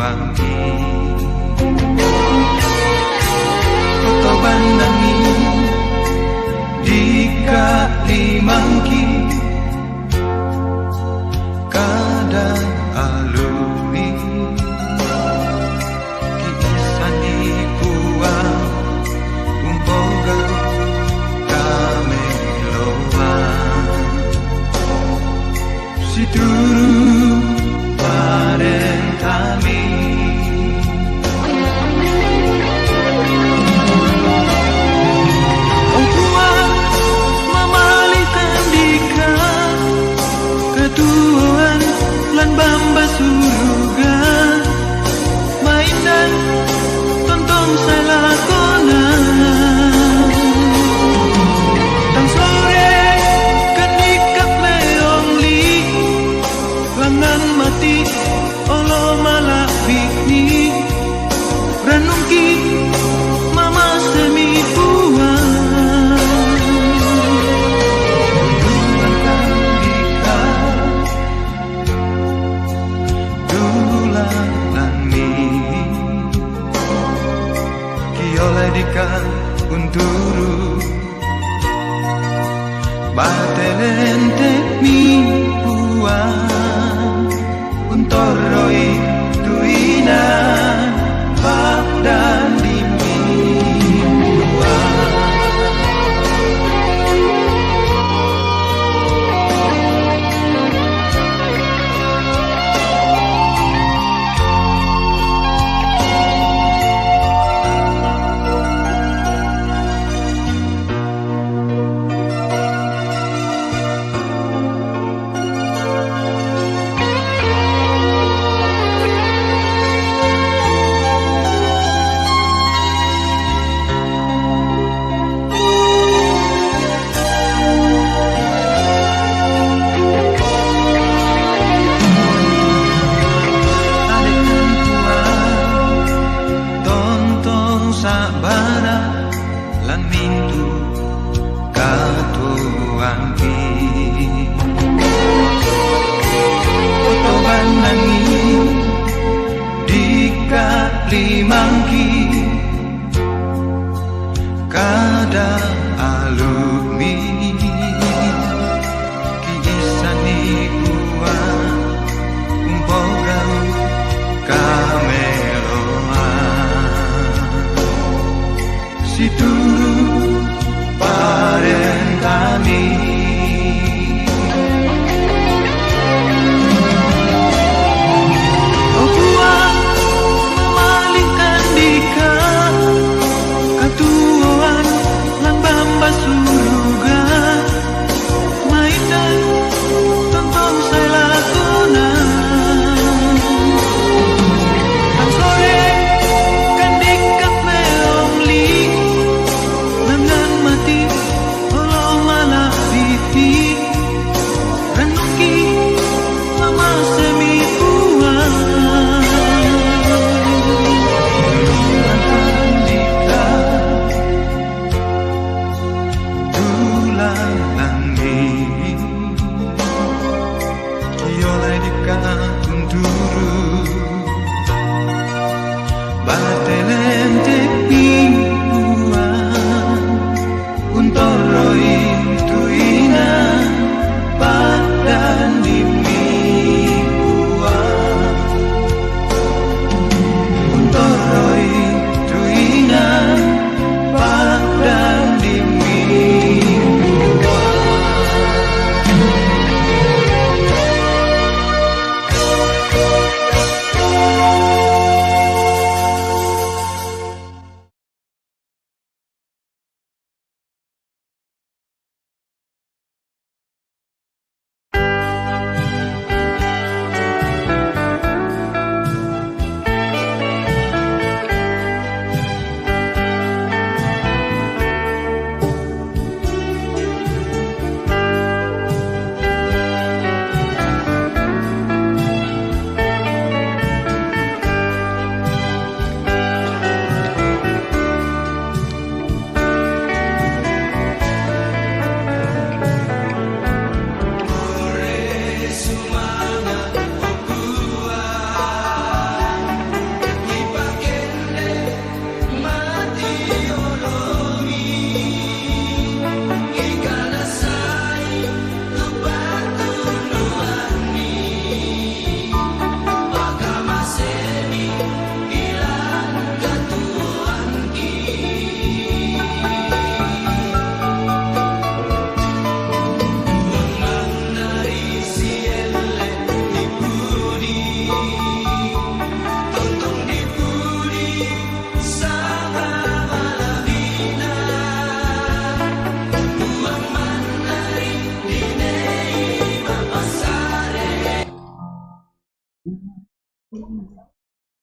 puangki Koto bandangi Dika limangki Kadang alumi Kisani puang Umpoga Kameloan Situru Paren kami Om Tuhan Memalihkan dika Ketuan Lan bamba suruga Mainan Tonton salah kona Tang sore Kenikap leong li Langan mati Olo malak piknik Renungki Mama semi buang Dulankan dika Dulanan mi Kioleh dika Unturu Batelente mi buang Untoroi tuina Bak dan di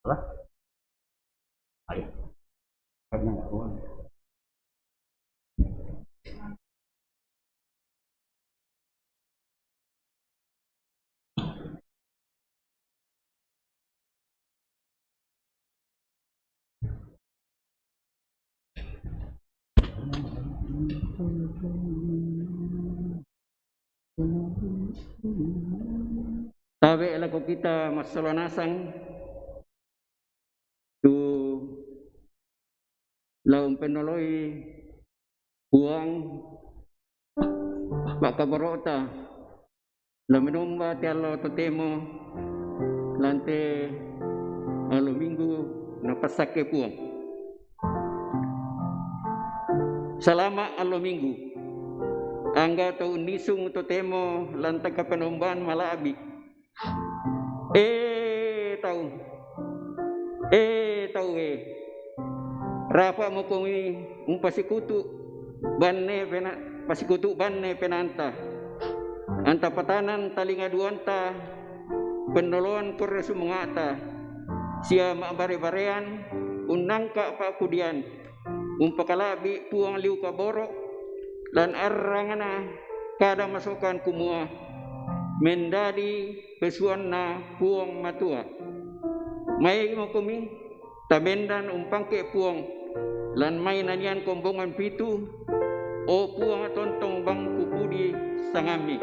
Lah. Ayo. Karena enggak keluar. Tabe lagu kita masalah nasang tu laum penoloi buang baka barota la menomba tialo totemo lante alo minggu na pasake puang selama alo minggu angga to unisung totemo lanta ka penomban malabi tahu Rafa mo kumi pasikutu banne pena pasikutu banne penanta anta patanan talinga duanta penoloan korresu mengata sia ma bare-barean unangka pa kudian pakalabi puang liu kaboro dan arrangana kada masukan kumua mendadi pesuanna puang matua mai mo kumi tabendan umpangke puang lan mai nanian kombongan pitu o puang tontong bang kupudi sangami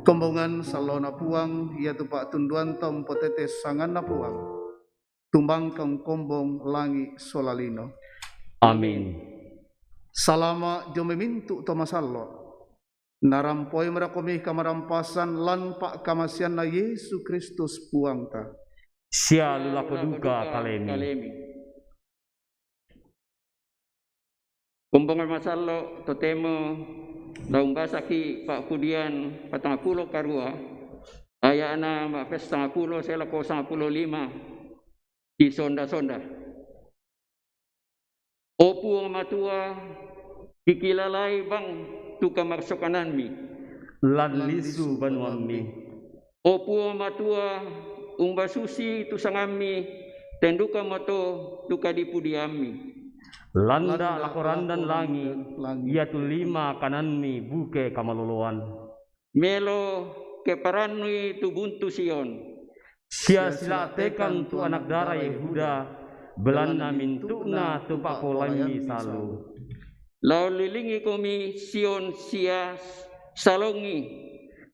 Kombongan salona puang ia tupak tunduan tom potete sangan na puang tumbang kang kombong langi solalino. Amin. Salama jome mintu to masallo narampoi merakomi kamarampasan lan pak kamasian na Yesus Kristus puang ta Sia lulakoduka kalemi. Kombongan masallo totemo daung basaki pak kudian patang pulo karua ayana ma pesta pulo sela ko 15 di sonda-sonda opu matua dikilalai bang tuka marsokananmi lan lisu banuammi opu matua umbasusi tu sangami tenduka moto tuka dipudiami landa lakorandan langi ia tu 5 kananmi buke kamaluluan melo keparanui tu buntu Sion. Sia silatekan tu anak darah Yehuda, belana mintukna tu pak polami salu. Lau lilingi kami Sion sia salongi,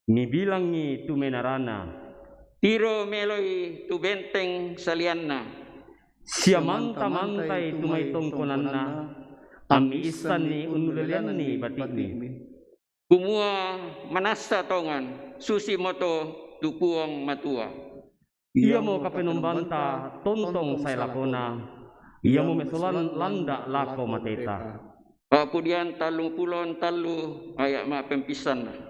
Mi bilangi tu menarana, tiro meloi tu benteng salianna. sia manta-mantai tu may tongkonanna, ami isan ni unulelian ni batikni. Kumua manasa tongan, susi moto tu puang matua. Ia mo kapenumbanta tontong say lakona, ia mo mesolan landa lako mateta. Kemudian talung pulon talu ayak ma pempisan.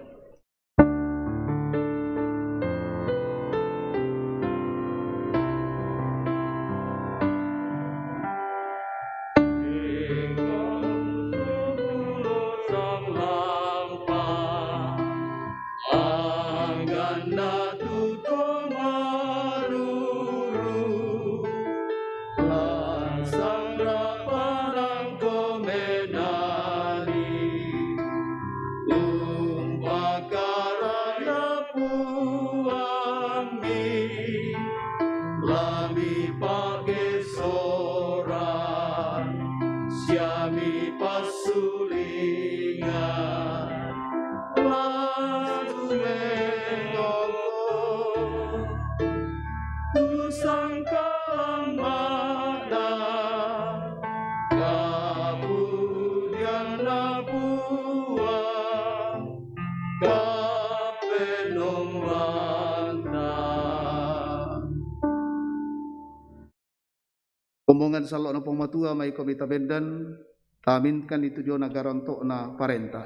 Omongan salok na pamatua may komita bendan, taminkan itu jo nagarontok na parenta.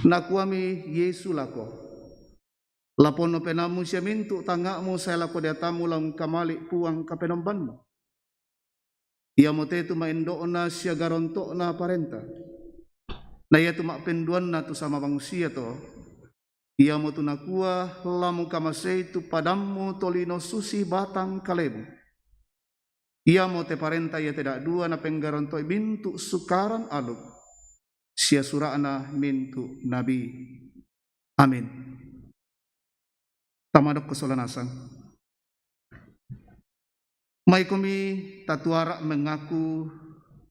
Nakuami Yesu lako. Lapon no penamu siya mintu tangakmu saya lako diatamu lang kamalik puang kapenombanmu. Ia mote tu maindoon na siya garontok na parenta. Na iya tu makpenduan na tu sama manusia to. Ia mo tu nakua lamu kamasay tu padamu tolino susi batang kalebu. Ia mo te parenta ia tidak dua na penggaronto bintu sukaran aluk. Sia surana mintu nabi. Amin. Tamadok kesolanasan. May kami tatuara mengaku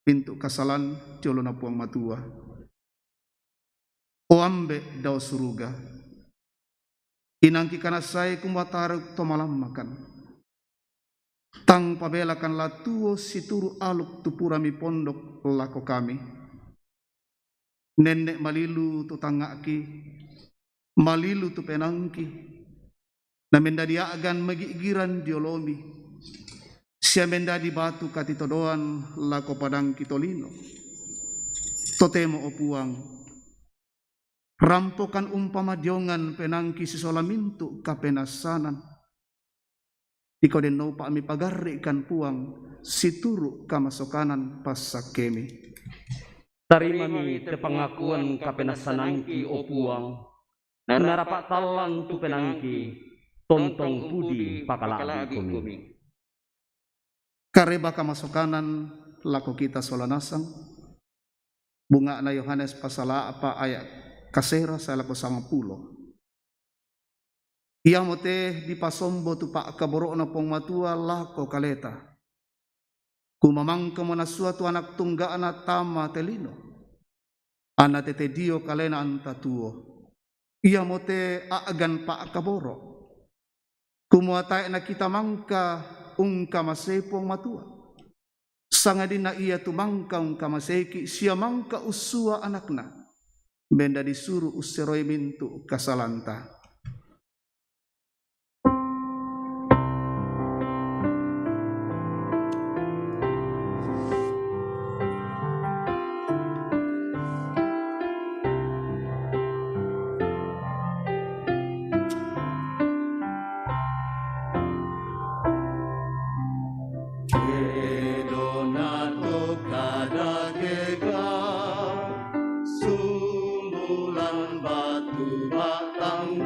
pintu kasalan jolo na puang matua. O ambe daw suruga. Inangki kanasay kumatarag to malam makan. Tang pabelakan latuo situru aluk tupurami pondok lako kami. Nenek malilu tu tangaki, malilu tu penangki. Na mendadi agan magigiran diolomi. Sia mendadi batu katitodoan lako padang kitolino. Totemo opuang. Rampokan umpama diongan penangki sisolamintu kapenasanan. Ikaw din no pa mi pagarrikan puang situru kamasokanan pasakemi. Tarima mi te pangakuan kapenasanangki o puang, narapak talang tu penangki, tontong pudi pakalaagi kami. Kareba kamasokanan lako kita solanasang, bunga na Yohanes pasala apa ayat kasera sa lako 10. Ia mote di pasombo tu pak kaboro na pong matua lako kaleta. Kumamang mo na suatu anak tunggaan na tama telino. Ana tete dio kalena antatuo. Ia mote aagan pak kaboro. Kumuatay na kita mangka ungkamase pong matua. Sangadin na iya tumangka ungkamaseki siya mangka usua anakna. Benda disuruh useroy mintu kasalanta. Sumbulan batu batang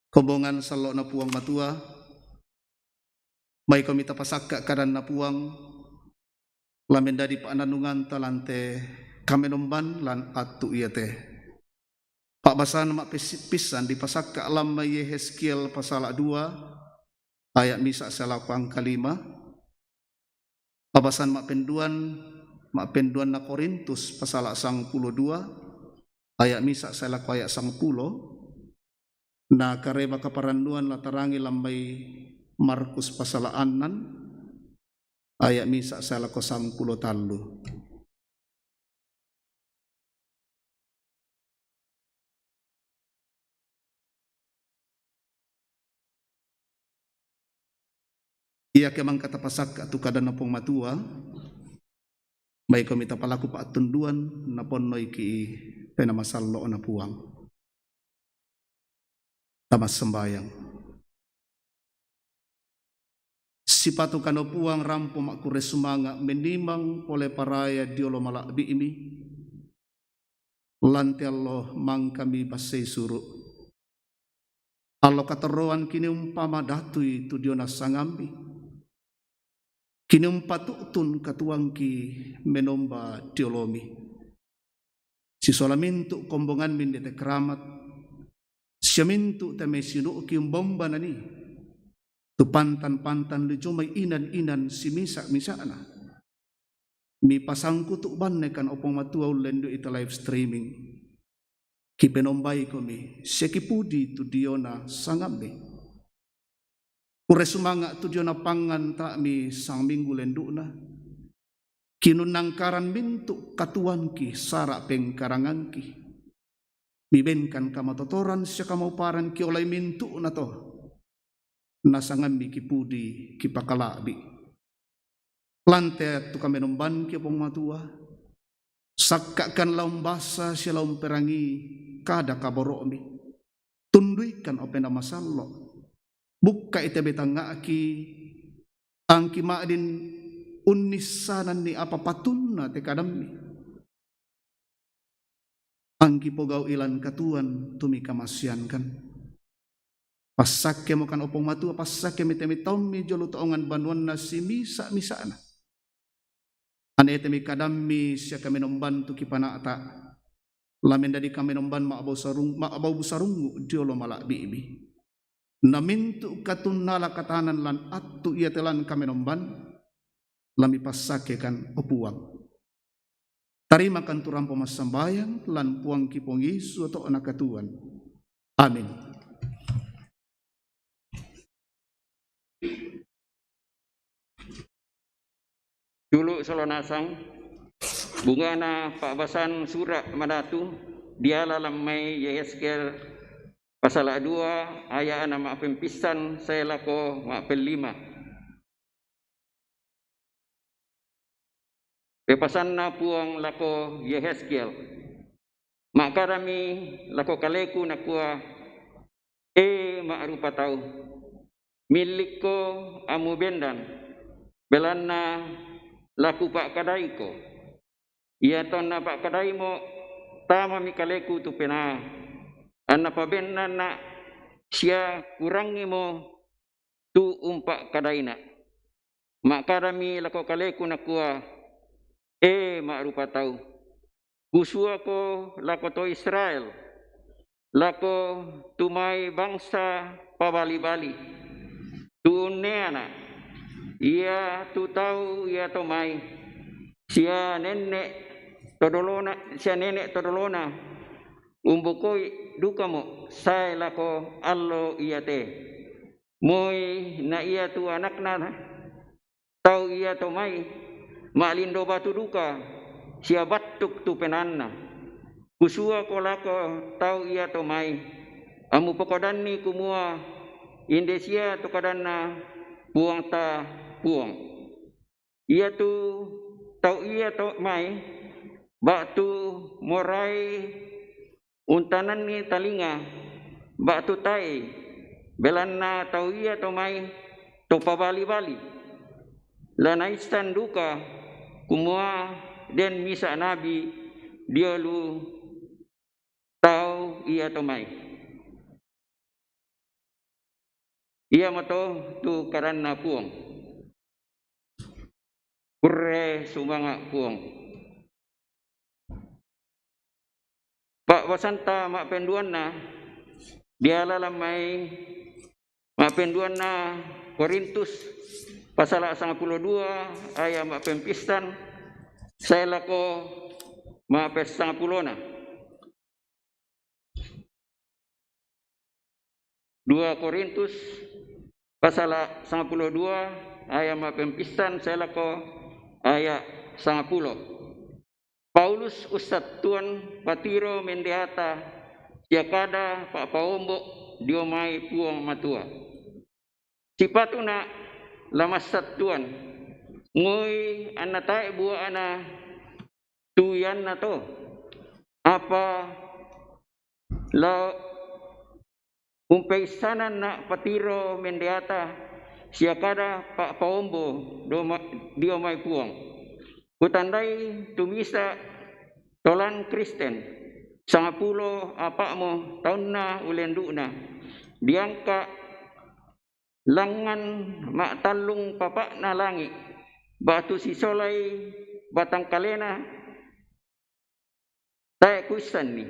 Kobongan salok na puang matua, may komita pasakka kadan na puang, lamin dari paananungan talante kamenomban lan atu iyate. Pak basan mak pisan di pasakka alam may Yehezkiel pasal 2 ayat misa salapang kalima. Pabasan mak penduan na Korintus pasal 12 ayat misa salak ayat 10. Na kareba kaparanduan latarangi lambay Markus pasal 6 ayat misa salak 10 talu. Ia kemang kata pasak tu kadan na pong matua, may komita palaku pa atunduan na ponnoy ki penamasalo na puang. Tamas sembayang. Si patu kano puang rampo makure sumanga menimang oleh paraya diolo malak biimi. Lanti Allah mang kami basay suru. Allah kateroan kini umpama datui tu diona sangambi. Kini umpatutun katuangki menomba diolomi. Si solamintu kombongan min dete keramat. Siyamintu tame sinu kim bomba nani tu pantan lucu may inan si misa na mi pasangku tu bannekan opong matua ulendo ita live streaming ki penombay ko mi sekipudi tu diona sangambi ure sumanga tu diona pangan ta mi sang minggu lendo na kinunangkaran mintu katuanki sara pengkaranganki bibenkan kamatotoran siya kamauparan ki olay mintu na to nasangambi ki pudi ki pakalabi lante tu kamenomban ki pong matua sakkakan laum basa siya laum perangi kada kaboromi tunduikan open na masallo bukka ite betang nga ki ang kimaadin unisanan ni apapatun na te kadami ang kipogaw ilan katuan tumi kamasyan kan pasake mo kan opong matua pasake mitemi taum mi jolo taongan banwan na si misa na ane temi kadami siya kami nomban tu kipanata lamin dari kami nomban maabaw busarungu jolo malak biibi namintu katun nala katahanan lan atu iya telan kami nomban lami pasake kan opuang. Tarima kan turang pemasambayang lan puang kipong Yesus atau anak katuan. Amin. Dulu solonasang bunga na Pak Basan surat madatu dia lalam may Yehezkiel pasal 2 ayat na mapempisan saya lako mapel 5. Pepasan na puang lako Yehezkiel. Makarami lako kaleku na kuwa maarupa tau. Milik ko amu bendan. Belan na laku pak kadai ko. Ia ton na pak kadai mo tama mi kaleku tu pena. Anna pa bendan na siya kurangi mo tu umpak kadai na. Makarami lako kaleku na kuwa maarupa tau. Gusua ko lako to Israel. Lako tumay bangsa pabali-bali. Tuneana. Ia tu tau ia tomay. Siya nenek todolona. Umbukoy duka mo. Say lako allo iate. Moy na ia tu anak na. Tau ia tomay. Malindo batu duka siya batuk tu penanna kusua ko lako tau ia tomay amu pokodanni kumua indesia to kadanna puang ta puang ia tu tau ia tomay batu morai untanan ni talinga batu tai belanna tau ia tomay to pabali-bali lanaistan duka kumua den misa nabi dia lu tahu ia tomai. Ia mato tu karana puang. Kurre sumanga puang. Pak wasanta mak penduan na dia lalamai mak penduan na Korintus pasal 92 ayat mak pempistan saya lako mak pesang pulona 2 Korintus pasal 92 ayat mak pempistan saya lako ayat 90. Paulus Ustad Tuan Patiro Mendeata Jakada Pak Paombo diomai puang matua. Sipatuna lamasat Tuan ngoi anatai buah ana tuyan na to apa la umpaisanan na Patiro Mendeata Jakada Pak Paombo diomai puang. Kutandai tumisa tolan Kristen 10 apa mo tahun na ulendu na diangka langan mak talung papak na langi batu sisolai batang kalena tae kusan ni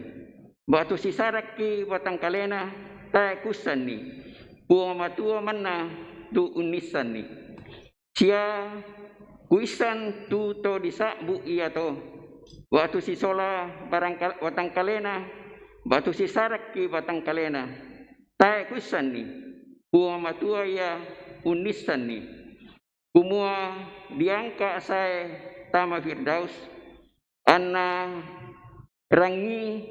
batu sisaraki batang kalena tae kusan ni puang matua mana tu unisan ni sia kuisan tu to disakbu iya to waktu si sola barang batang kalena batu si sarak ki batang kalena tae kuisan ni puang matua ya unisan ni kumua diangka saya tama firdaus anna rangi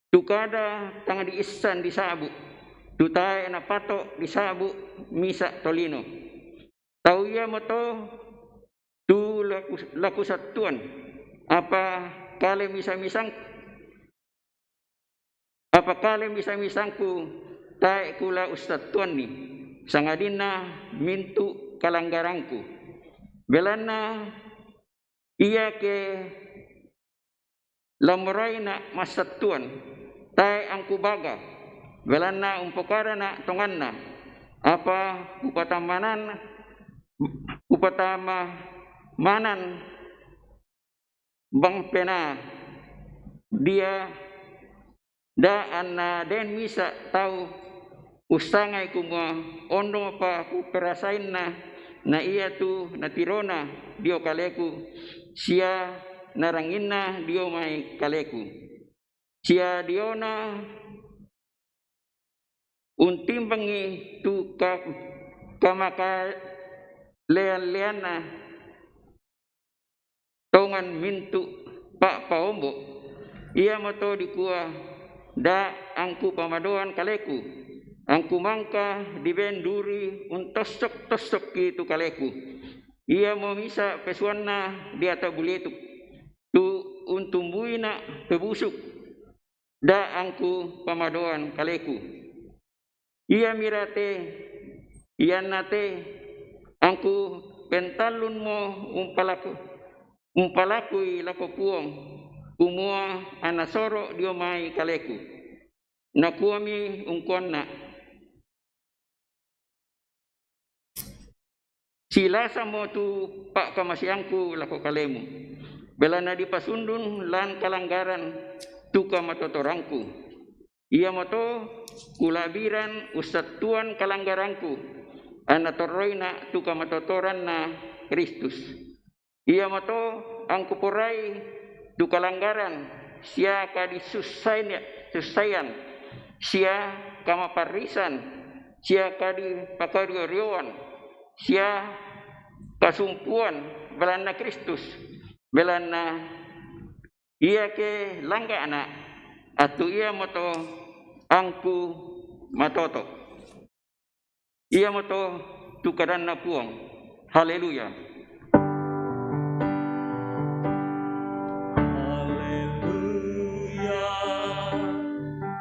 tukada tang diisan disabu tu tae na pato disabu misa tolino tau ya moto tu laku satuan apa kale misang misangku tae kula Ustad Tuan ni sangadina mintu kalanggarangku belana iya ke lamurai na masat Tuan tae angku baga belana umpokara na tonganna apa upatama manan bang pena dia daan na den misa tahu usangai kumua ondo apa ku perasain na iya tu na tirona dio kaleku sia narangina dio mai kaleku sia diona untimbangi tu kamaka lean-leana tongan mintu Pak Paombo ia moto dikua da angku pamadoan kaleku angku mangka dibenduri untosok-tosok gitu kaleku ia mau misa pesuanna dia tak boleh tu untumbuina pebusuk da angku pamadoan kaleku ia mirate ia nate angku pentalun mo umpalakui lako puong umua anasoro dio mai kaleku nakuami ungkonna silasa mo tu Pak kamasiangku lako kalemu belana di pasundun lan kalanggaran tuka matotorangku ia moto kulabiran Ustad Tuan kalanggarangku anatoroina tuka matotoran na Kristus ia moto angku porai du kalanggaran sia kadisusayan sia kama parisan sia kadi pakarioan sia kasumpuan belana Kristus belana ia ke langga anak atu ia moto angku matoto ia moto tukaran na puang haleluya.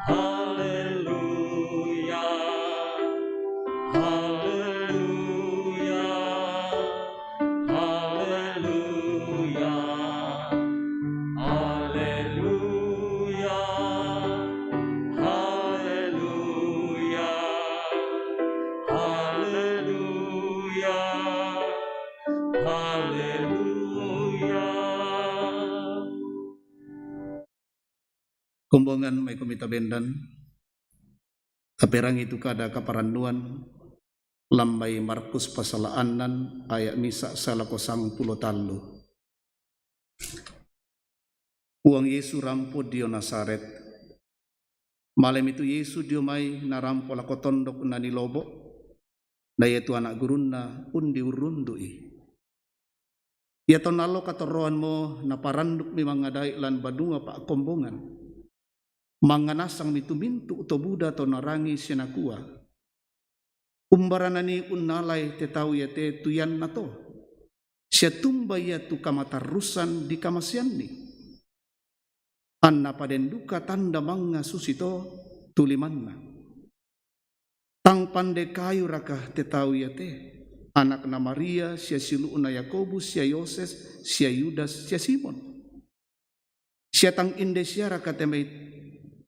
Haleluya, haleluya, Kumbongan may kumita bendan, kaperang itu kada kaparanduan, lambay Markus pasalaanan ayat misa salako 10 talo. Uang Yesu rampo dio Nasaret. Malam itu Yesu dio may narampo lako tondok na nilobo, na yetu anak gurun na undi urundui. Ya tonalo katoroan mo na paranduk mi mangadai lan badunga pa kombongan. Manganasang mitumintu to Buddha to narangi sinakua. Umbaranani unnalay tetau ya te tuyan na to. Siya tumbay ya tu kamatarusan di kamasyan ni. Anna padenduka tanda mga susito tuliman na. Tang pande kayu raka tetau ya te. Anak na Maria, siya silu na Yakobus, siya Yoses, siya Yudas, siya Simon. Siya tang inde siya raka temay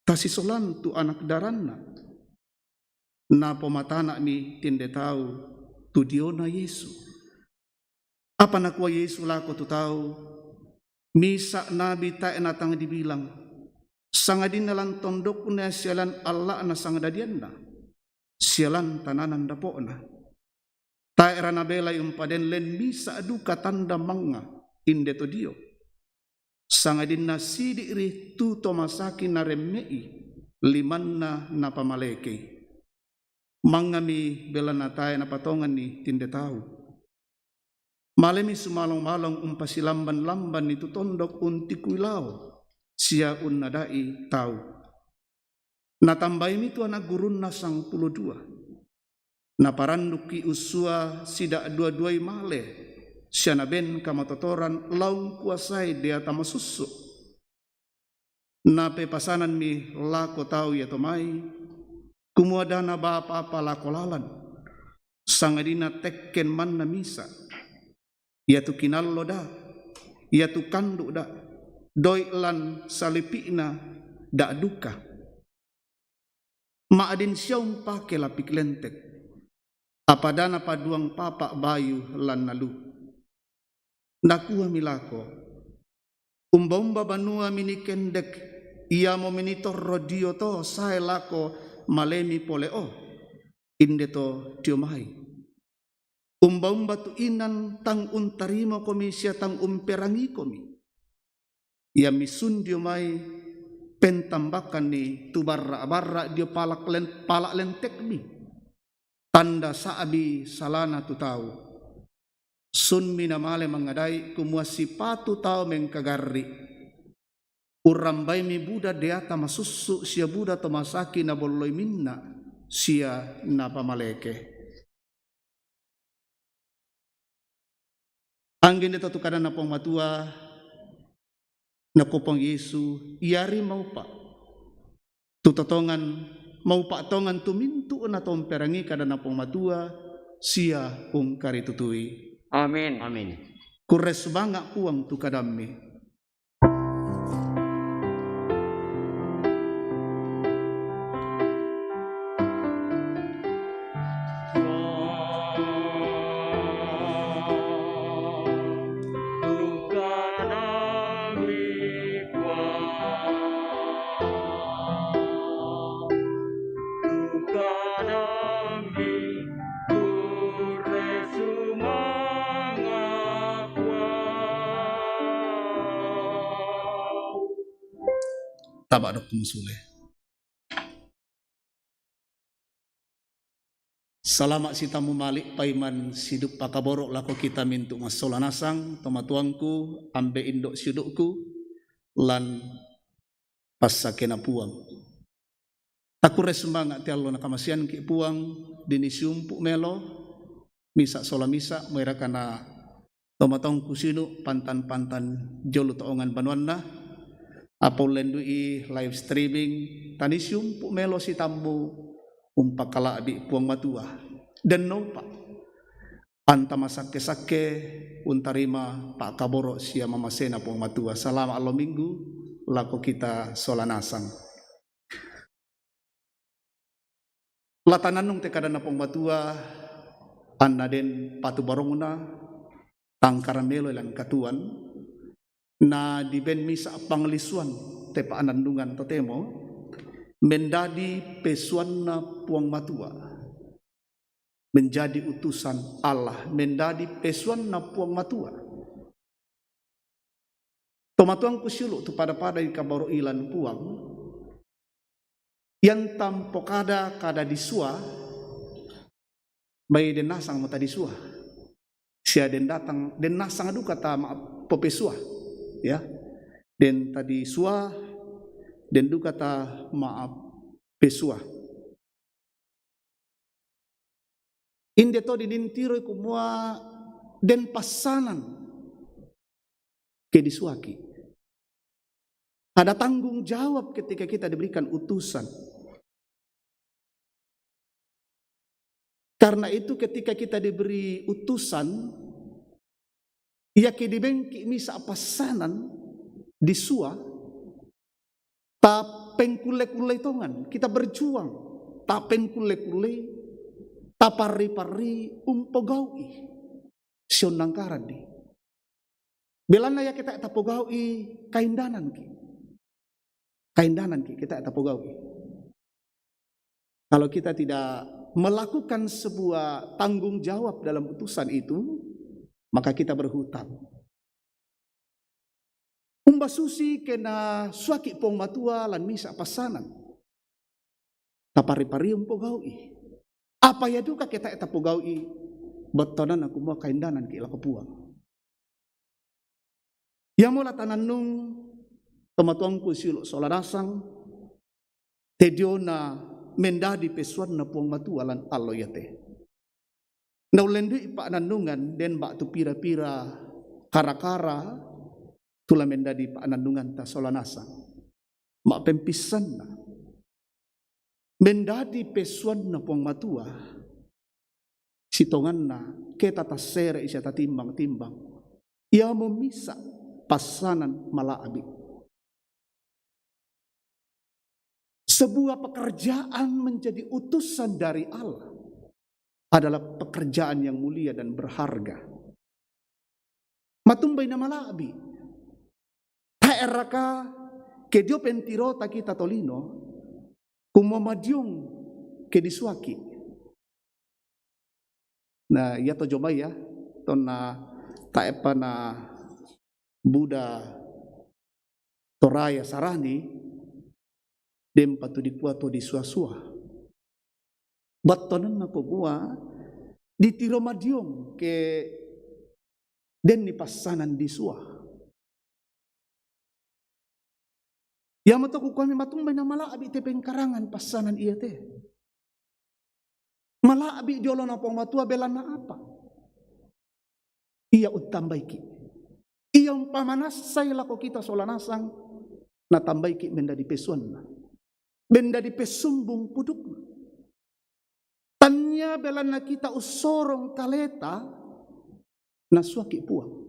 tasisolan tu anak daranna. Na pematana mi tinde tahu tu diona Yesu. Apa nakwa Yesu lako tu tahu? Misa nabi ta enatang dibilang. Sangadin nalang tondok na sialan Allah na sangadadian na. Sialan tananan dapo na. Ta era nabela yung paden len misa duka tanda manga inde to dio. Sangadin na sidi ri tu tomasaki na remei liman na pamaleke. Mangami bela na tayo na patongan ni tinde tau. Malemi sumalong-malong pasilamban-lamban ni tutondok unti kuilaw siya unnadai tau. Natambay mi tu anak gurun na 12. Naparanduki usua sida dua-duai male. Siya na ben kamatotoran laung kuasay dia tamasusu. Nape pasanan mi lako tau ya tomai. Kumuada na bapa lako lalan. Sangadina tekken man na misa. Yatu kinallo da. Yatu kandu da. Doi lan salipi na da duka. Maadin siyang pake lapik lentek. Apadana paduang papa bayu lan nalu. Nakuha milako. Umba-umba banua minikendek. Ia mo minitor rodio to sae lako malemi poleo. Inde to tiomai. Umba-umba tu inan tang untarimo komi siya tang umperangi komi. Ia misun diomai pentambakan ni tu barra-barra dio palak lentek mi. Tanda saabi salana tu tau. Sun minamale mangadai kumuasi patu tau mengkagari. Urambay mi Buddha deata masusu siya Buddha tomasaki na bolloy minna siya na pamaleke. Anggin dito tukada na pong matua na kupong Yesu iyari mau pa. Tutotongan mau patongan tumintu na tong perangi kada na pong matua siya karitutui. Amin. Amin. Kures banga puang tu kadami. Tabak dok musule. Salamat si tamu malik paiman siduk pakaborok lako kita mintu masolanasang tomatuangku ambe indok sidukku lan pasakena puang. Takure semangat ti allo nakamasian ki puang dinisiumpu melo misa sola misa merakana tomatongku sinu pantan-pantan jolu toongan banuanna. Apol lendui live streaming tanisium pu melo si tambu umpakala di puang matua dan nopa anta masake-sake untarima pak kaboro sia mamasena puang matua. Salama allo minggu lako kita solanasang latananung te kadana puang matua anna den patu baronguna tangkaran melo lan katuan na di ben misa panglisuan te paanandungan totemo mendadi pesuanna puang matua, menjadi utusan Allah, mendadi pesuanna puang matua. Tomatuang kusyulu tu pada di kabaro ilan puang yang tampo kada disua may den nasang mata disua. Sia den datang den nasang adu kata popesua ya. Den tadi sua den du kata maaf pesua. Inde to dinintiro kumua den pasanan ke disuaki. Ada tanggung jawab ketika kita diberikan utusan. Karena itu ketika kita diberi utusan, ia kidibengki misa pasanan disua, tapen kule-kule tongan, kita berjuang, tapen kule-kule, tapari-pari umpogaui, sion nangkaradi. Belana ya kita tapogaui kaindanan ki. Kaindanan kita tapogaui. Kalau kita tidak melakukan sebuah tanggung jawab dalam utusan itu, maka kita berhutang. Umbasusi kena suaki pong matua lan misa pasanan. Tapari-pari umpogaui. Apa ya duka kita tapogaui? Betonan aku mau kaindanan ki lako puang. Yang mula tananung tomatuangku siluk solarasang tediona mendadi pesuan na puang matualan allo yate. Naulendu ipa anandungan den bak tu pira-pira kara-kara tula mendadi pa anandungan ta solanasang. Mak pempisan na mendadi pesuan na puang matua sitongan na kita tasere isya timbang-timbang. Ia memisa pasanan malaabi. Sebuah pekerjaan menjadi utusan dari Allah adalah pekerjaan yang mulia dan berharga. Matumbay na malabi. Taeraka kedio pentiro kita tolino kumamadyong kediswaki. Na iya to jomay ya to na taepa na Buddha Toraya Sarani dem patu dikuato di sua-sua. Batonan na po gua di tiro madyong ke den ni pasanan di sua. Yamato ko kami matumbay na malaabi te pengkarangan pasanan iya te. Malaabi diolo na pong matua belan na apa. Iya utambay ki. Iyang pamanas say lako kita solanasang natambay ki mendadi pesuan na. Benda di pesumbung puduk. Tanya belan na kita usorong kaleta na suaki puang.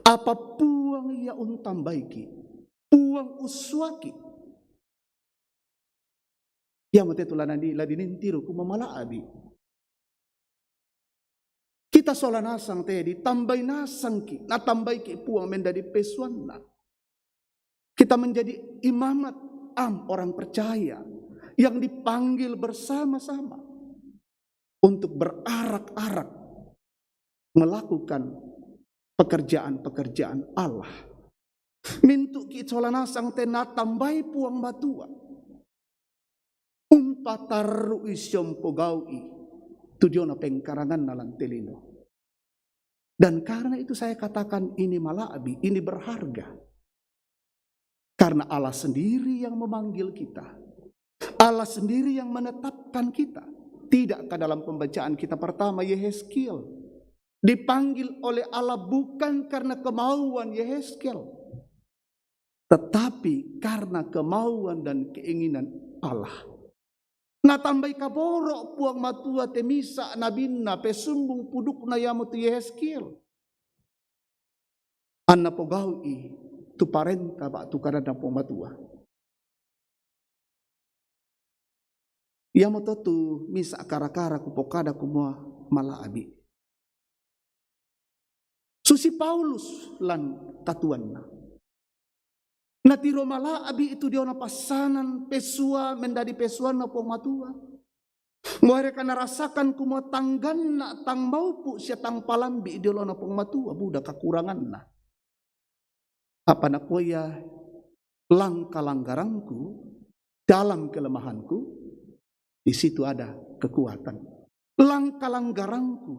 Apa puang ia untambaiki? Puang uswaki. Ya mate tulana di ladinintiro kumamalaabi. Kita solanasang tedi tambay nasang ki, natambay ki puang mendadi pesuan na. Kita menjadi imamat orang percaya yang dipanggil bersama-sama untuk berarak-arak melakukan pekerjaan-pekerjaan Allah. Mintu kitsolanasang tenatambay puang matua. Umpataru isyong pogaui tujuan pengkarangan nalang telino. Dan karena itu saya katakan ini malaabi, ini berharga. Karena Allah sendiri yang memanggil kita. Allah sendiri yang menetapkan kita. Tidak ke dalam pembacaan kita pertama Yehezkiel dipanggil oleh Allah bukan karena kemauan Yehezkiel, tetapi karena kemauan dan keinginan Allah. Na tambay kaborok puang matua temisa nabinna pesumbung puduk na yamot Yehezkiel. Anna pogawi tu parenta ba tu karana puang matua. Yamot tu misa kara-kara kupokada kumua malaabi. Susi Paulus lan katuan na. Na tiro mala abi itu dia na pasanan pesua mendadi pesuan na pong matua. Mereka narasakan kuma tanggan na tang maupu siya tang palambi dia na pong matua budak kekurangan na. Apa na kuya langgarangku dalam kelemahanku di situ ada kekuatan. Langgarangku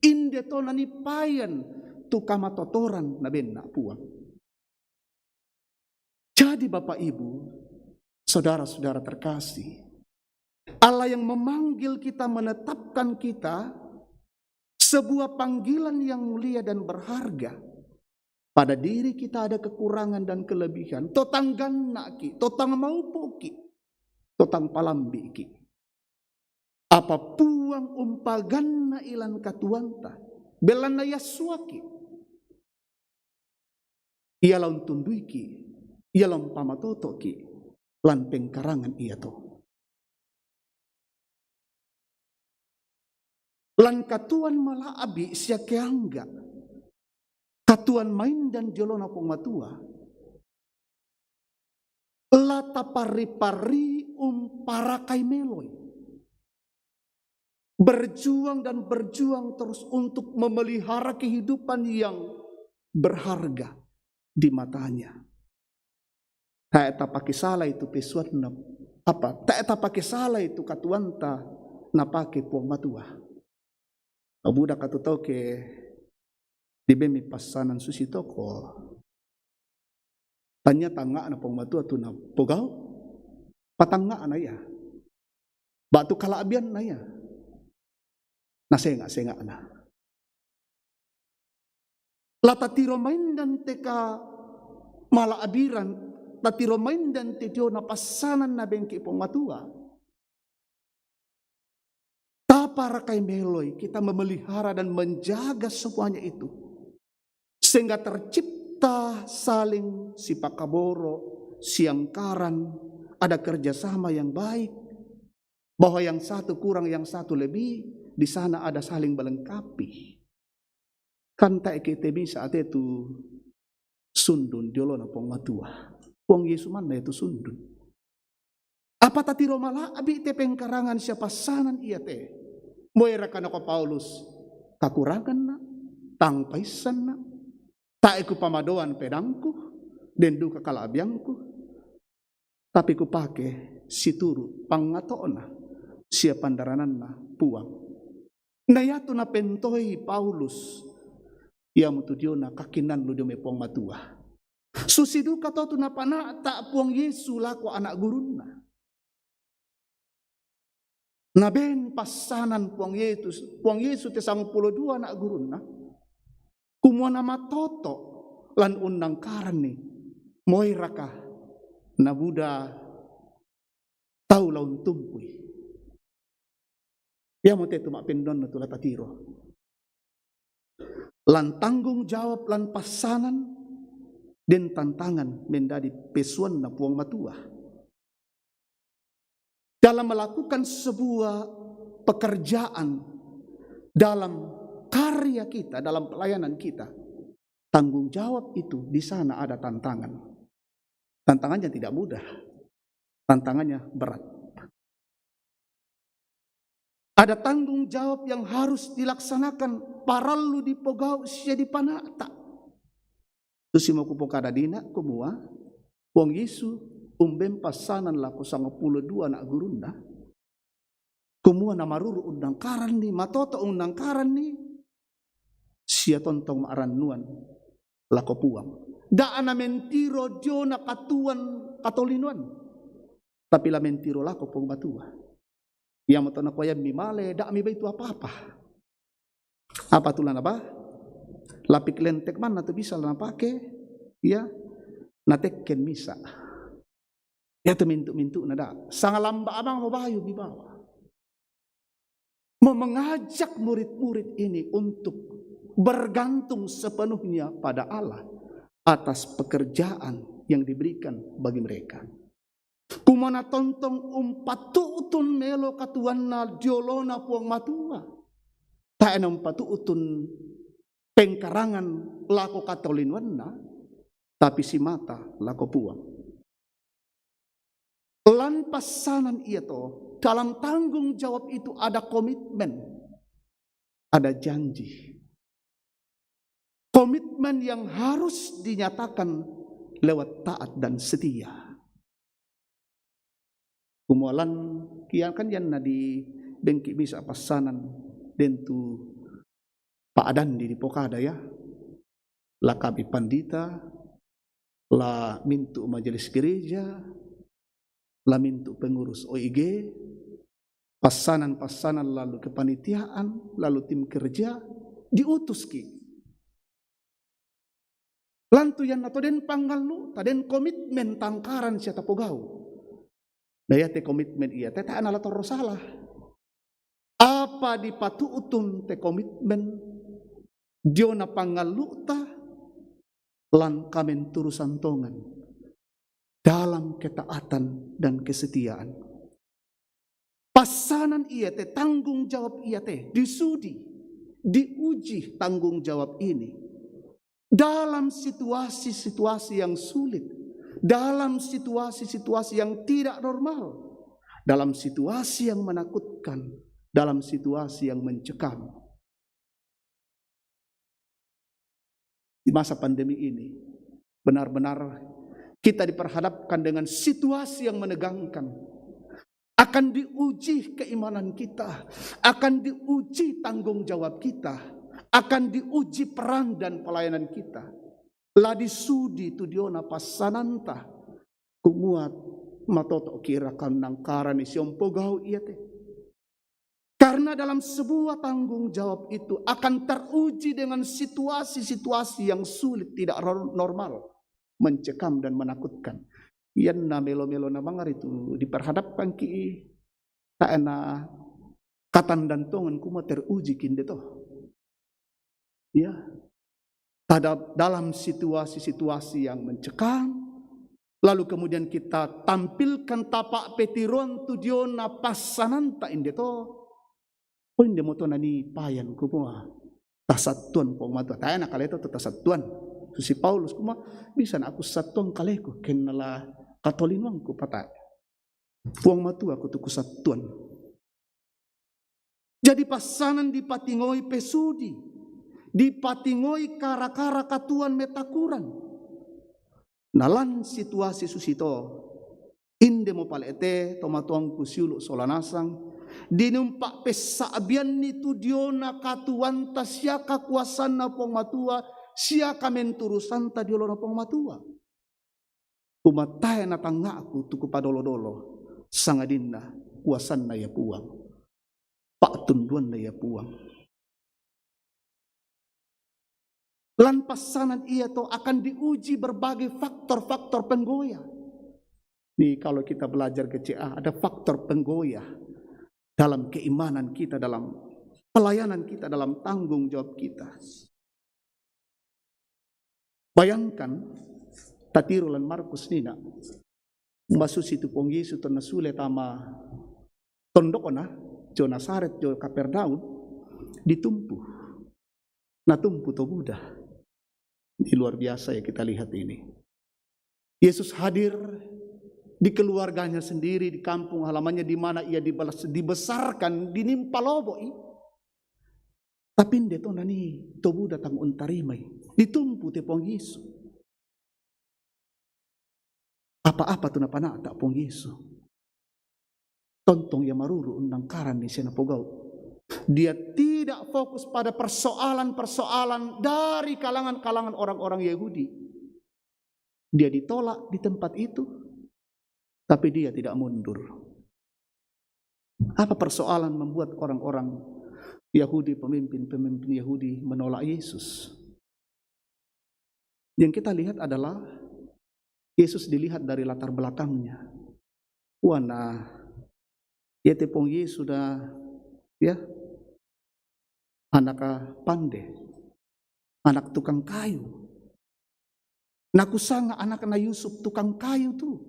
inde to nanipayan tu kamatotoran na benna puang. Jadi Bapak Ibu, saudara-saudara terkasih, Allah yang memanggil kita, menetapkan kita sebuah panggilan yang mulia dan berharga. Pada diri kita ada kekurangan dan kelebihan. Totang ganaki, totang maupuki, totang palambiki. Apa puang umpaganna ilan katuanta, belana yaswaki. Ia laun tunduiki. Ia lompama totoki lan pengkarangan ia to. Lan katuan malah abi sia keangga. Katuan main dan jolona pong matua. Lata pari-pari parakai meloi. Berjuang dan berjuang terus untuk memelihara kehidupan yang berharga di matanya. Tak eta pakai salah itu pesuat na apa? Tak eta pakai salah itu katuanta na pakai puang matua. Abuda katu tau ke dibemi pasanan susi toko. Tanya tangga na puang matua tu na pogau, patangga na ya. Batu kalabian na ya. Nasenga na. Lata tiro main dan teka mala abiran. Tatiro main dan titio na pasanan na bengki pong matua. Tapara kay meloy kita memelihara dan menjaga semuanya itu. Sehingga tercipta saling sipakaboro, siangkaran, ada kerjasama yang baik. Bahwa yang satu kurang, yang satu lebih, di sana ada saling melengkapi. Kan tak kita bisa itu sundun diolo na pong matua. Wong Yesus mana itu sundun. Apa tati romala abi te pengkarangan siapa sanan iya te. Moira kana ko Paulus kakurangan na, tangpaisan na, tak iku pamadoan pedangku, den duka kalabiangku. Tapi ku pake situru pangatoon na, siya pandaranan na puang. Nayato na pentoy Paulus, iya mutudio na kakinan lu dume pong matua. Susidu kato tu napana tak puang Yesu lako anak guruna. Naben pasanan puang Yesus te 52 anak guruna. Kumua nama toto lan undang karani moiraka na Buddha tau laun tumpui. Ya mo te tumak pendon na tulata tiro. Lan tanggung jawab lan pasanan dan tantangan menjadi pesuan na puang matua. Dalam melakukan sebuah pekerjaan, dalam karya kita, dalam pelayanan kita, tanggung jawab itu di sana ada tantangan. Tantangannya tidak mudah, tantangannya berat. Ada tanggung jawab yang harus dilaksanakan paralu di pogau sia di panata. Terus mau kupo kada dina kumua wong Yesu umbem pasanan lako 52 anak gurunda. Kumua namaruru undang karan ni matoto undang karan ni sia tontong maarannuan lako puang. Daan na mentiro dio na katuan katolinuan. Tapi la mentiro lako pong batua. Yang mo na kuya mimale da mi ba itu apa-apa. Apa tulan apa? Lapik lentek man na to bisa na pake ya natekken misa. Ya to mintu-mintu na da. Sangalamba abang mabayo bibawa. Mengajak murid-murid ini untuk bergantung sepenuhnya pada Allah atas pekerjaan yang diberikan bagi mereka. Kumana tontong umpatuutun melo katuan na diolona puang matua. Tak enam patuutun pengkarangan lako katolinuan na. tapi si mata lako puang. Lan pasanan ia to, dalam tanggung jawab itu ada komitmen, ada janji. Komitmen yang harus dinyatakan lewat taat dan setia. Kumualan kian kan yan na di bengki bisa pasanan dentu Pak Adan di Pokada ya. La kami pandita, la mintu majelis gereja, la mintu pengurus OIG, pasanan-pasanan lalu kepanitiaan, lalu tim kerja, diutus ki. Lantu yan nato den panggalu, taden komitmen tangkaran siya tapogau. Daya te komitmen iya, te taan ala toro salah. Apa dipatuutun te komitmen, dio na panggalu ta, lan kamen turusantongan dalam ketaatan dan kesetiaan. Pasanan iya te, tanggung jawab iya te, disudi, diuji tanggung jawab ini dalam situasi-situasi yang sulit, dalam situasi-situasi yang tidak normal, dalam situasi yang menakutkan, dalam situasi yang mencekam. Di masa pandemi ini, benar-benar kita diperhadapkan dengan situasi yang menegangkan. Akan diuji keimanan kita, akan diuji tanggung jawab kita, akan diuji peran dan pelayanan kita. Ladi sudi tu diona pasananta kumuat matoto kira kan nangkaran isiompo gau iya teh. Karena dalam sebuah tanggung jawab itu akan teruji dengan situasi-situasi yang sulit, tidak normal, mencekam dan menakutkan. Yan na melo-melo na mangar itu diperhadapkan ki tak enak katan dan tongan kuma teruji kinde toh. Ya, dalam situasi-situasi yang mencekam, lalu kemudian kita tampilkan tapak petiron tudiona pasananta inde toh. Oh inde moto nani payan kuma tasatuan pong matua. Tayo na kaleto to tasatuan. So si Paulus kuma bisa na aku satuan kaleku kenala katolinwang ko patay. Puang matua ko to kusatuan. Jadi pasanan dipatingoy pesudi, dipatingoy kara-kara katuan metakuran. Nalan situasi susito, inde mo palete tomatuang kusiulu solanasang, dinumpak pesaabian nitu diona katuan ta siya kakuasan na pong matua, siya kamenturusan ta diolo na pong matua. Umatay na tanga ako tuku padolo-dolo, sangadin na kuasan na ya puang, patunduan na ya puang. Lan pasanan iya to akan diuji berbagai faktor-faktor penggoyah. Nih kalau kita belajar ke CA ada faktor penggoyah dalam keimanan kita, dalam pelayanan kita, dalam tanggung jawab kita. Bayangkan Tatiro lan Markus nina masusi tu pong Yesu to nasule tama tondokona jo Nasaret jo Kapernaum ditumpu. Natumpu to Buddha. Ini luar biasa ya kita lihat ini. Yesus hadir di keluarganya sendiri, di kampung halamannya di mana ia dibesarkan, dinimpa loboi. Tapi ndeto nani to Buddha tang untarimay. Ditumpu te pong Yesu. Apa-apa tu napanata pong Yesu. Tontong ya maruru undang karan ni siya napogau. Dia tidak fokus pada persoalan-persoalan dari kalangan-kalangan orang-orang Yahudi. Dia ditolak di tempat itu, tapi dia tidak mundur. Apa persoalan membuat orang-orang Yahudi, pemimpin-pemimpin Yahudi menolak Yesus? Yang kita lihat adalah Yesus dilihat dari latar belakangnya. Wana, ya tepong Yesus sudah ya anak pande, anak tukang kayu. Nakusanga anak na Yusuf tukang kayu tu,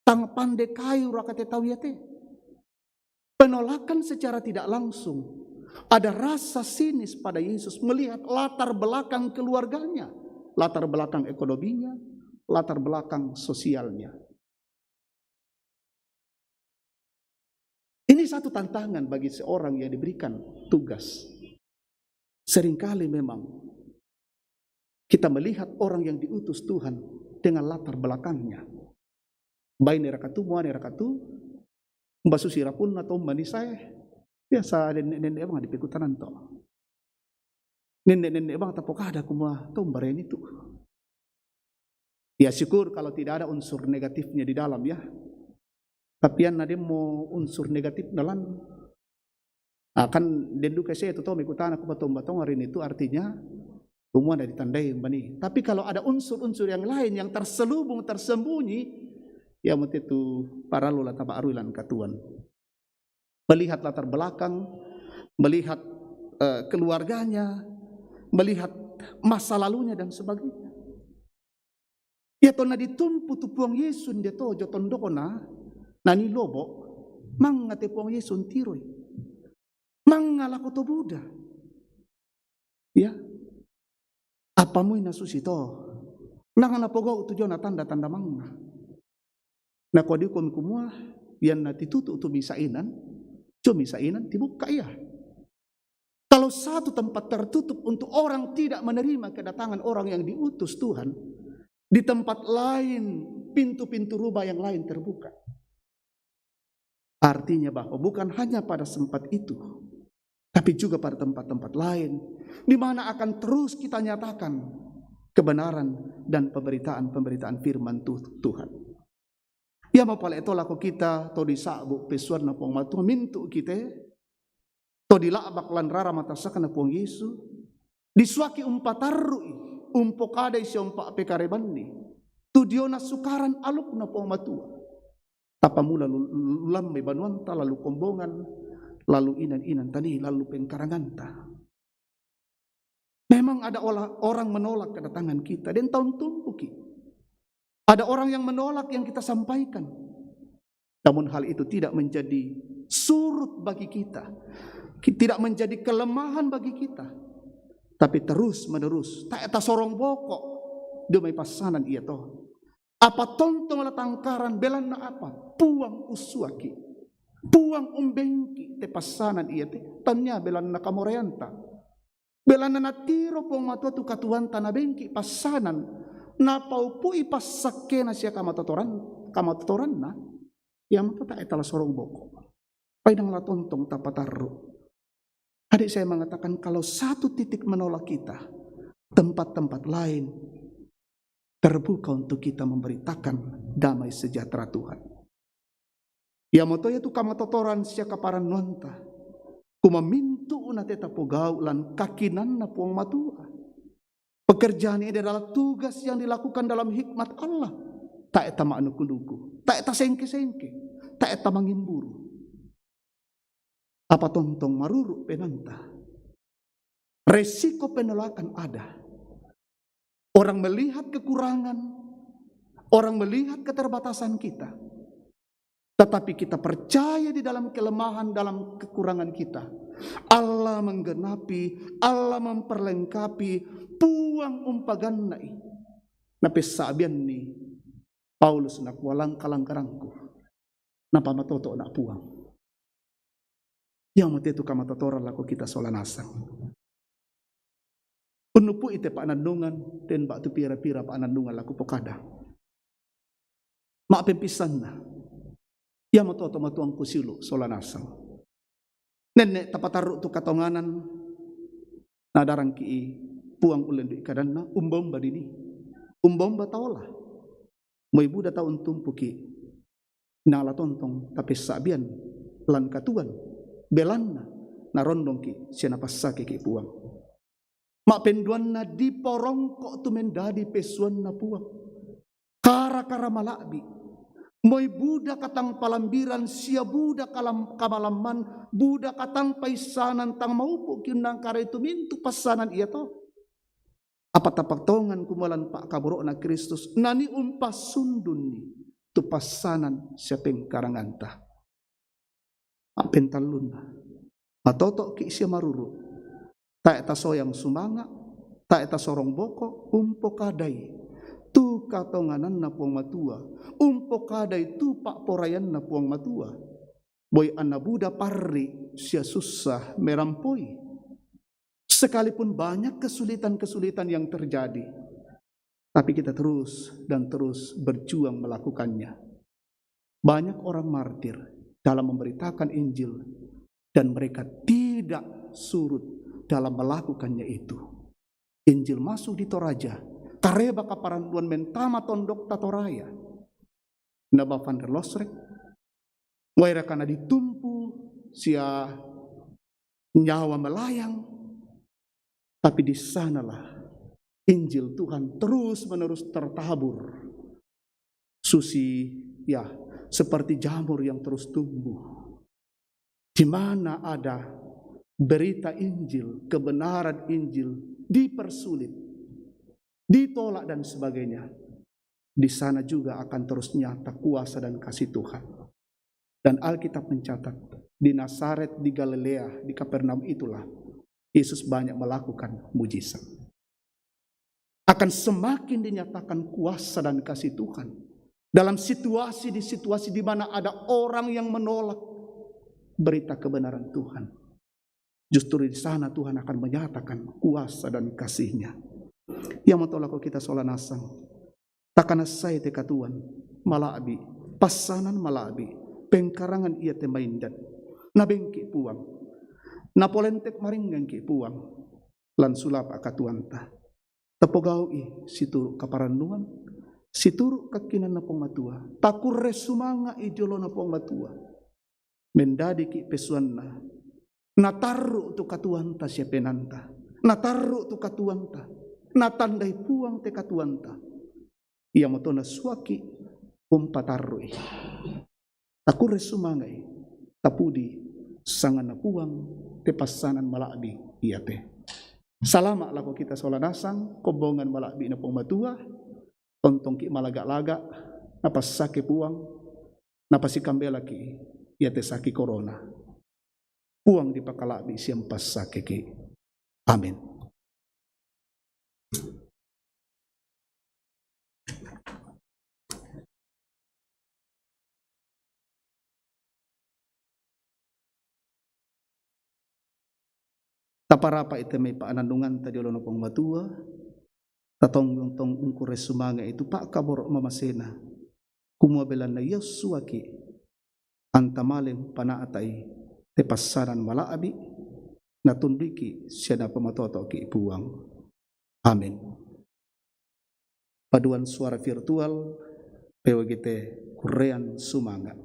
tang pande kayu rakate tawiyate. Penolakan secara tidak langsung. Ada rasa sinis pada Yesus melihat latar belakang keluarganya. latar belakang ekonominya, latar belakang sosialnya. Ini satu tantangan bagi seorang yang diberikan tugas. Seringkali memang kita melihat orang yang diutus Tuhan dengan latar belakangnya. Baik nerakatu, mua nerakatu, basu sirapun atau manisai, biasa nenek-nenek bang di pekutanan to. Nenek-nenek bang tapok ada kumua to mbaren itu. Ya syukur kalau tidak ada unsur negatifnya di dalam ya. Tapi yang ada mau unsur negatif dalam akan dendu saya itu tahu mengikutan aku batong-batong hari itu artinya semua ada ditandai bani. Tapi kalau ada unsur-unsur yang lain yang terselubung tersembunyi, ya mesti itu para lula tabarulan katuan. Melihat latar belakang, melihat keluarganya, melihat masa lalunya dan sebagainya. Ya tona ditumpu tupuang Yesus dia to jotondokona. Nani lobo, mang ngate puang Yesus tiroi, mang ngalaku to Buddha, ya, apa mu ina susito, nang napogo tujuan tanda mangna, na kodi kom kumua, yan nati tutu tu misainan, cuma misainan dibuka ya. Kalau satu tempat tertutup untuk orang tidak menerima kedatangan orang yang diutus Tuhan, di tempat lain pintu-pintu rubah yang lain terbuka. Artinya bahwa bukan hanya pada tempat itu, tapi juga pada tempat-tempat lain, di mana akan terus kita nyatakan kebenaran dan pemberitaan firman Tuhan. Ya mapala ito lako kita, to di sabuk pesuan na pong matu, mintu kita, to di labak lan rara matasakan na pong Yesu, disuaki umpatarui, umpokada isi umpa pekarebandi, tudio na sukaran aluk na pong matua. Tapamula lulam may banuanta, lalu kombongan, lalu inan-inan tani, lalu pengkaranganta. Memang ada orang menolak kedatangan kita, dan tahun tumpuki. Ada orang yang menolak yang kita sampaikan. Namun hal itu tidak menjadi surut bagi kita, tidak menjadi kelemahan bagi kita. Tapi terus menerus, tak eta sorong bokok, dia may pasanan iya toh. Apa tontong latangkaran belan na apa? Puang uswaki. Puang umbengki te pasanan iya te. Tanya belan na kamoreanta. Belan na natiro pong matua tu katuan tanah bengki pasanan. Napau pu ipasake na siya kamatotoran na. Yang mata tak etala sorong boko. Paidang latontong tapataru. Adik saya mengatakan kalau satu titik menolak kita, tempat-tempat lain terbuka untuk kita memberitakan damai sejahtera Tuhan. Ya motoya tu kamatotoran siya kaparan nonta. Kumamintu una teta pogau lan kakinan na puang matua. Pekerjaan ini adalah tugas yang dilakukan dalam hikmat Allah. Tak eta maanukunuku, tak eta sengke-sengke, tak eta mangimburu. Apa tontong maruru penanta. Resiko penolakan ada. Orang melihat kekurangan, orang melihat keterbatasan kita. Tetapi kita percaya di dalam kelemahan, dalam kekurangan kita. Allah menggenapi, Allah memperlengkapi, puang umpaganai. Napi sabian ni Paulus nak walang kalangkarangku. Napa matoto nak puang. Yang mati itu kamatotoran laku kita solanasang. Unupu ite pak nandungan dan bak tu pira-pira pak nandungan laku pokada. Mak pempisan na. Ya matoto matuang kusilu solanasang. Nenek tapataruk tu katonganan nadarang ki puang ulen di kadanna umbomba dini. Umbomba taola. Mo ibu da taun tumpuki nala tontong tapi sabian lan katuan belanna narondong ki siana pasake ki puang. Mak penduan na di porongkok tu mendadi pesuan na puang. Kara-kara malabi. Moy budak katang palambiran sia budak kalam kamalaman budak katang paisanan tang maupo kinang kara itu mintu pasanan iya to. Apa tapaktongan kumalan pak kaburo na Kristus nani umpas sundun ni tu pasanan siapeng karanganta. Apentalun na. Matoto ki siya maruru. Tak taso yang sumanga Ta eta sorong boko umpo kadai tu katonganan na puang matua, umpo kadai tu pak porayan na puang matua. Boy anna Buddha parri sia susah merampoi. Sekalipun banyak kesulitan-kesulitan yang terjadi, tapi kita terus dan terus berjuang melakukannya. Banyak orang martir dalam memberitakan Injil dan mereka tidak surut dalam melakukannya itu. Injil masuk di Toraja, kareba kaparanduan mentama tondok tatoraya. Naba van der Losrek, waira kana ditumpu sia nyawa melayang, tapi di sanalah Injil Tuhan terus-menerus tertabur. Susi ya seperti jamur yang terus tumbuh. Di mana ada berita Injil, kebenaran Injil dipersulit, ditolak dan sebagainya, di sana juga akan terus nyata kuasa dan kasih Tuhan. Dan Alkitab mencatat di Nazaret, di Galilea, di Kapernaum itulah Yesus banyak melakukan mujizat. Akan semakin dinyatakan kuasa dan kasih Tuhan dalam situasi di mana ada orang yang menolak berita kebenaran Tuhan. Justru di sana Tuhan akan menyatakan kuasa dan kasih-Nya. Yang mentolak kita solanasang, takana saya teka Tuhan, malabi, pasanan malabi, pengkarangan ia temaindan, nabengki puang, napolentek maringgang ki puang, lan sulap akatuanta, tapogaui situru kaparanduan, situru kakinan na pong matua, takurre sumanga idolo na pong matua, mendadi ki pesuanna, nataru tu katuanta siya penanta, nataru tu katuanta, natandai puang te katuanta, ia mo to na suaki umpatarui, takurre sumangay, tapudi sangan na puang te pasanan malabi iya te. Salama lako kita solanasang, kobongan malabi na pong matua, tontong ki malaga-laga, napasake puang, napasikambela ki, iya te saki corona. Puang di pakalabi siyang pasake ki. Amin. Taparapa ite may paanandungan tadi ulo pong matua, tatong ungkure sumanga itu pak kabor mamasena, kumuabelan na Yosuaki, antamaling panaatay, te pasaran malaabi, natundiki siya na pamatoto ki ipuang. Amin. Paduan suara virtual, pewagite kurean sumanga.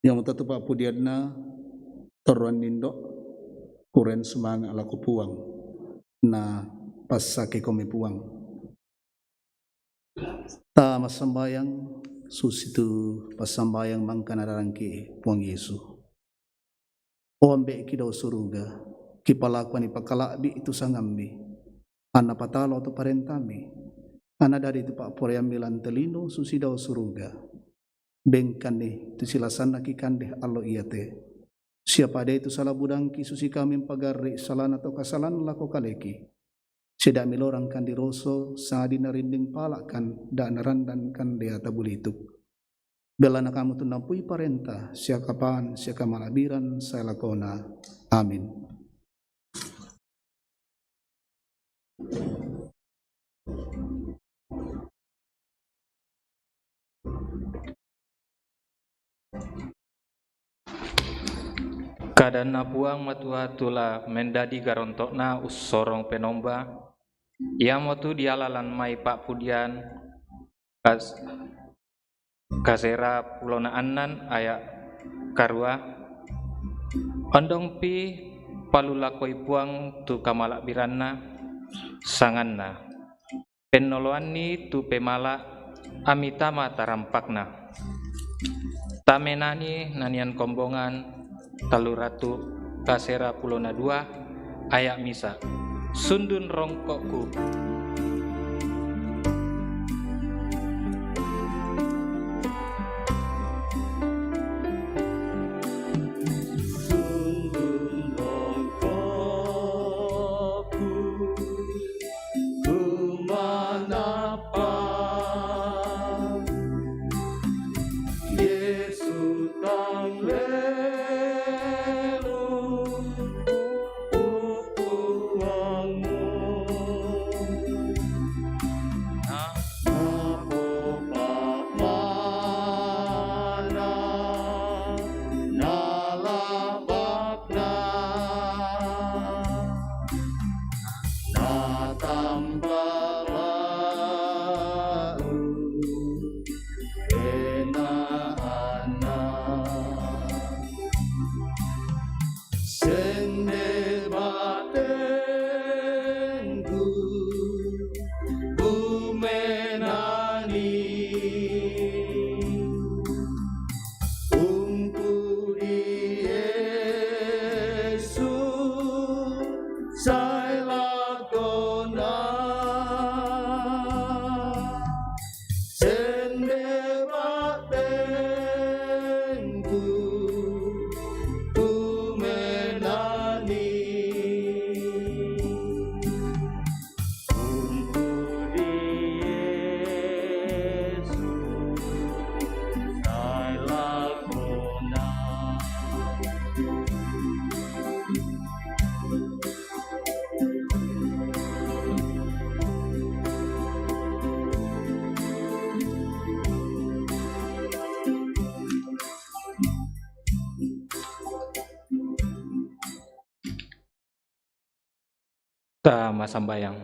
Yang mutatupa pudiadna toruan nindo kuren sumanga ala kupuang na pasake kome puang. Ta masambayang susitu pasambayang mangkanarangki puang Yesu. O ambe kidaw suruga kipalakuan ipakalabi itu sangambi. Ana patalo tu parentami. Ana dari tu pak poreambilan telino susi daw suruga. Bengkan ni tu silasan nakikandeh allo iyate. Siapa ada itu salah budangki susi kami pagari salan atau kasalan lako kaleki. Sedak milorang kan diroso sadi narinding palakan dan narandan kan dia tabulituk. Belana kamu tu nampui parenta siakapan siakamalabiran saya lakona. Amin. Kadana puang matua tula mendadi garontokna ussorong penomba. Ia motu dialalan mai pak pudian kasera pulona annan ayak karua. Ondong pi palulakoi puang tu kamalak biranna sanganna. Penoloani tu pemala amitama tarampakna. Tamenani nanian kombongan taluratu kasera pulona 2 ayak misa. Sundun rongkokku. Ta masambayang.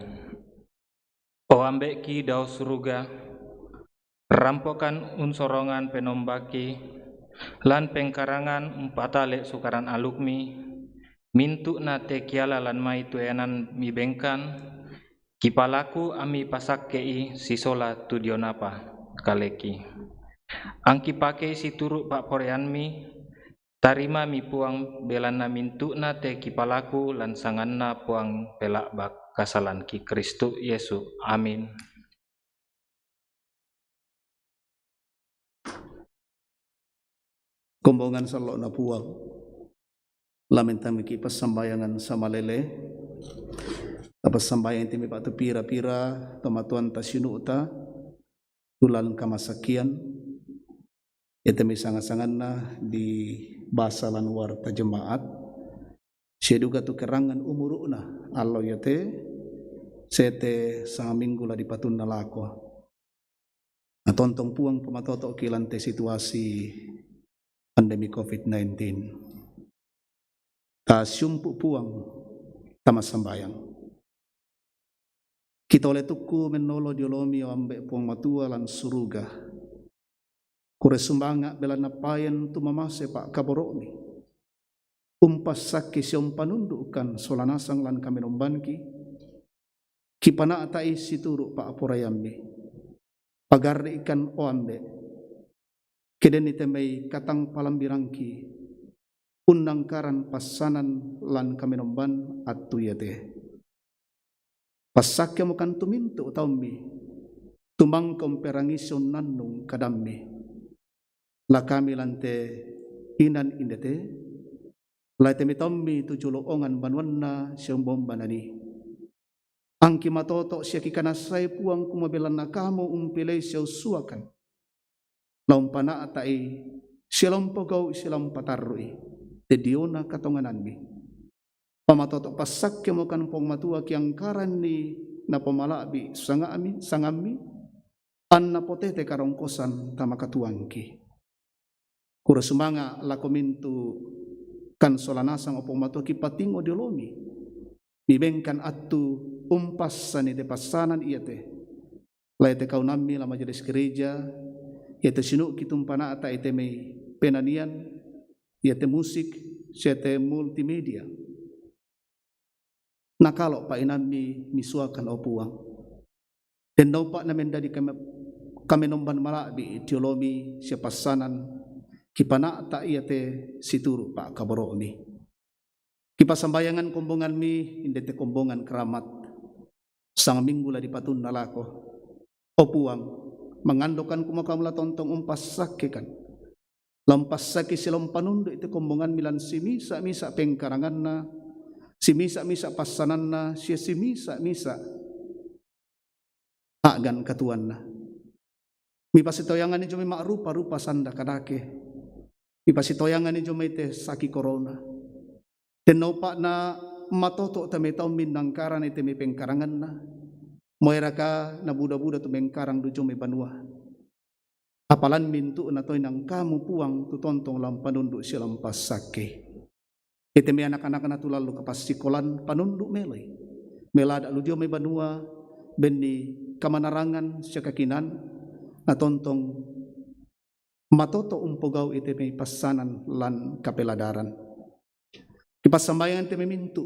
O ambek ki dau suruga, rampokan unsorongan penombaki, lan pengkarangan empatale sukaran alukmi, mintu na te kiala lan mai tuenan mi bengkan, kipalaku ami pasak kei sisola tudionapa kaleki. Angki pakai si turuk pak porean mi, tarima mi puang belana mintu na te kipalaku lan sanganna puang pelak bak kasalan ki Kristus Yesus. Amin. Kombongan salok na puang lamentami ki pasambayangan sama lele apa sambayang timi pak tu pira-pira tomatuan tasinu uta tulan kamasakian etemi sangat-sangatna di basalan warta jemaat seduga tu kerangan umuruna allo yate sete sang minggu la di patun nalako atontong puang pematoto kilante situasi pandemi COVID-19 ta sumpu puang tamas sambayang kita oleh tuku menolo diolomi ambek puang matua lan suruga Kure sumbanga bela napayan tumamase Pak kaboromi. Umpas sakki siom panundukan solanasang lan kami nombanki. Kipana atai situru Pak apurayambi. Pagarde ikan oambe. Keden itemei katang palambirangki. Undangkaran pasanan lan kami nomban atu yate. Pasakya mukan tumintu taumbi. Tumangkom perangision nannung kadammi. La kami lante inan indete. La temi taumbi tujulo ongan banwanna siyang bombanani. Angki matoto siya kikanasay puang kumabelan na kamo umpilay siya usuakan. Laum pana atai silang pagaw silang patarui. Te diona katongananmi. Pamatoto pasakya mo kan pong matua kiang karan ni na pamalabi sangami an na potete karongkosan tamakatuangki. Kura sumanga lakomintu kan solanasang opong matua kipatingo diolomi. Bibengkan atu umpas sani de pasanan iate. Laite kau nami la majelis gereja. Iate sinuk kitumpana ata ite may penanian. Iate musik. Iate multimedia. Nakalo pa inami misuakan opuang. Dan naupak namin dari kami nomban malabi itiolomi siya pasanan. Kipana ata iate situru Pak kaboromi. Kipasambayangan kombongan mi, hindi te kombongan keramat. Sang minggu la di patun nalako. O puang, mangandokan kumakamla tontong umpas sakikan. Lampas saki silang panundo iti kombongan milan simisa-misa pengkarangan na, simisa-misa pasanan na, siya simisa-misa agan katuan na. Mipasitoyangan ni jumi makrupa-rupa sanda kadake. Mipasitoyangan ni jumi ite saki corona. Tenopa na matoto tametau minangkaran ite may pengkarangan na. Moira ka na buda-buda tumengkarang dujo may banua. Apalan mintu na to'y nang kamu puang tutontong lang panundu silang pasake. Ite may anak-anak na tulalo kapasikolan panundu melay. Melada lujo may banua, beni kamanarangan siya kakinan, na tontong matoto umpugaw ite may pasanan lan kapeladaran. Ipasambayan ti mimintu.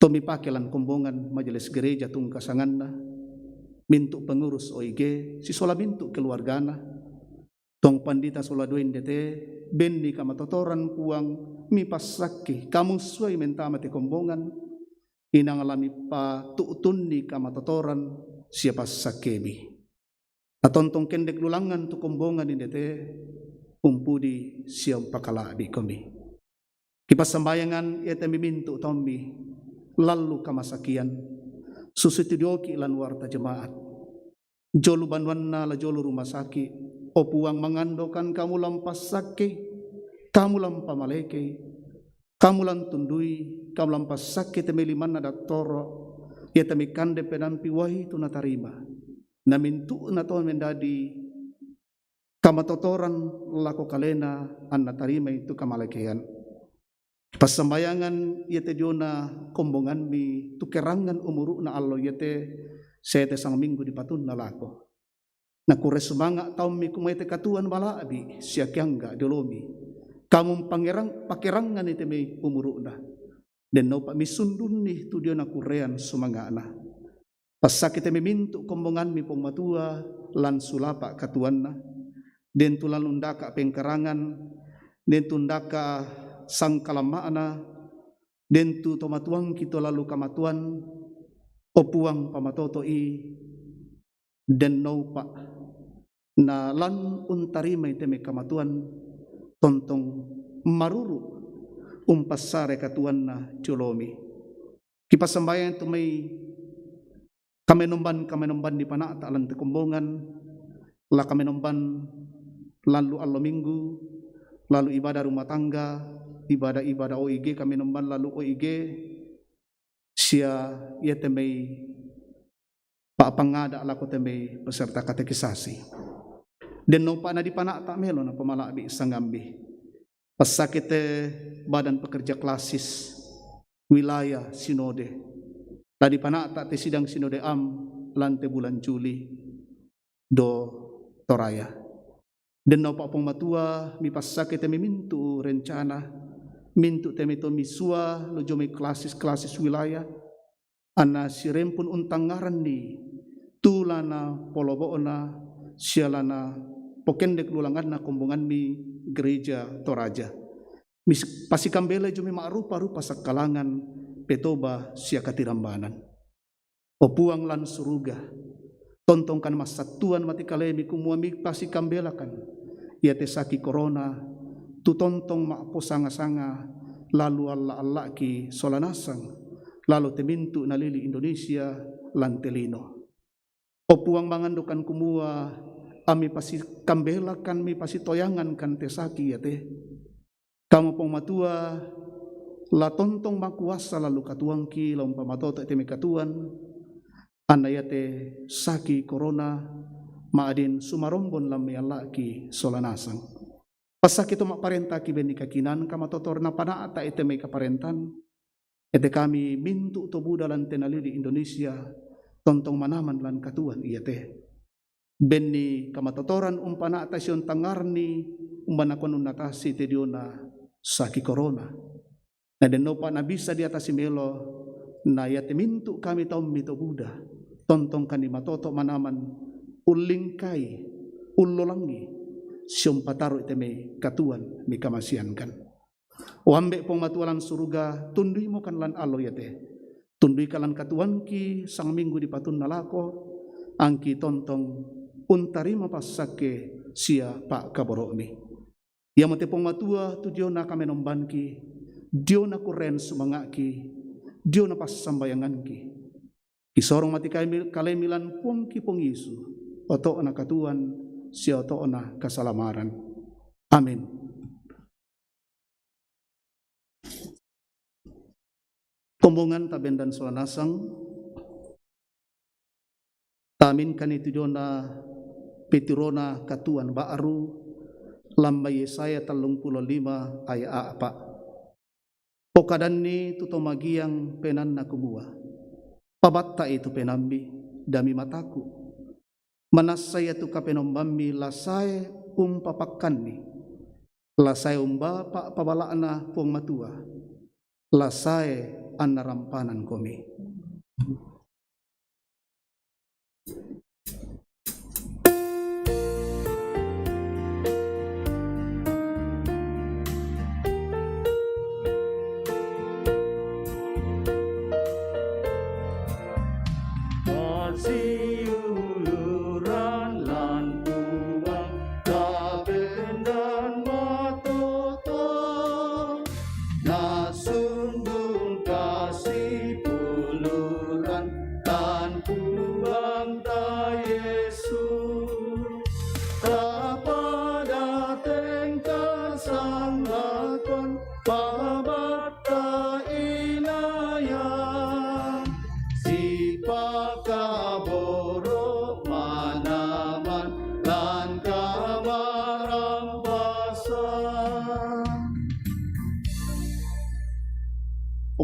Tumipakilan kumbongan majelis gereja tung kasangan na. Mintu pengurus OIG. Si sola mintu keluarga na. Tong pandita sola duin dete. Bendi kamatotoran puang mipasaki. Kamu suay mentama ti kumbongan. Inangalami pa tuutun ni kamatotoran siya pasakebi. Natontong kendek lulangan tu kumbongan ni dete. Umpudi siyang pakalabi kami. Kipasambayangan ete mimintu tombi lalu kamasakian susutidyoki ilan warta jemaat jolu banwanna la jolu rumah sakit opuang mangandokan kamu lampas sakit kamu lampa maleke kamu lantundui kamu lampas sakit temeliman na daktoro ya temikande penampi wahi tu natarima namintu na to mendadi kamatotoran lako kalena an natarima itu kamalekean. Pasambayangan yete jona kombongan mi tukerangan umuru na allo yete sete sang minggu di patun na lako. Na kure sumanga taum mi kumaite katuan balaabi siya kyangga dolomi. Kamu pakirangan ite mi umuru na. Den no pa misundun ni tu dia na kurean sumanga na. Pasak ite mi mintu kombongan mi pematua lan sulapa katuan na. Den tulan undaka pengkarangan den tundaka sang kalamaana dentu tomatuang kito lalu kamatuan opuang pamatoto i den naupa na lan untarima iteme kamatuan tontong maruru umpasare katuan na culomi kipasambayan tumay kamenomban di panata alan tekumbongan la kamenomban lalu allo minggu lalu ibadah rumah tangga ibadah OIG kami nomban lalu OIG sia ia temei pak pangada laku temei peserta katekisasi den no pa na di panak tak melo na pamalabi sangambi pasakite badan pekerja klasis wilayah sinode la di panak tak te sidang sinode lante bulan Juli do Toraya Den na pa pong matua mi pasake temi mintu rencana mintu temi to misua lo jo mi klasis wilayah ana sirempun untangaran ni tulana poloboona sialana pokendek lulangan na kombongan mi gereja Toraja mis pasikambele jo mi maarupa-rupa sakalangan petoba sia katirambanan opuang lan suruga tontongkan masatuan mati kalemi kumuami pasikambelakan ia tesaki corona tu tontong maapo sanga-sanga lalu alla ki solanasang lalu temintu nalili Indonesia lantelino opuang mangandukan kumua ami pasi kambelakan mi pasi toyangan kan tesaki ya teh kamu pong matua la tontong makuasa lalu katuangki lompa matoto temi katuan andayate saki corona maadin sumarombon lam yalaki solanasang pasak itu mak parenta ki beni kakinan kama totor na panaata ite may kaparentan ete kami mintu to budalan tenalili Indonesia tontong manaman lan katuan iya teh beni kama totoran umpanaata siyon tangarni umbanakon unatasi te diona saki corona na denopa na bisa di atas melo na yate mintu kami taum mito buda tontong kani matoto manaman ulingkai ulolangi siom pataru iteme katuan mi kamasiankan wambe pong matualan suruga tundui mo kan lan alo yate tundui kalan katuan ki sang minggu di patun nalako angki tontong untarima pasake sia pak kaboromi ya mate pong matua tu dio na kamenomban ki dio na kuren sumangaki dio na pasambayangan ki isorong mati kalemilan pong ki pong Yesu oto na katuan siya oto na kasalamaran. Amin. Kombongan taben dan solanasang tamin kanito na petirona katuan baaru lamba Yesaya 35 ayat 4 pokadan ni tutomagiang penan na kumua pabatta itu penambi dami mataku manasaya tu kapenombami lasay papakanni lasay umba pabalaana puang matua lasay anarampanan komi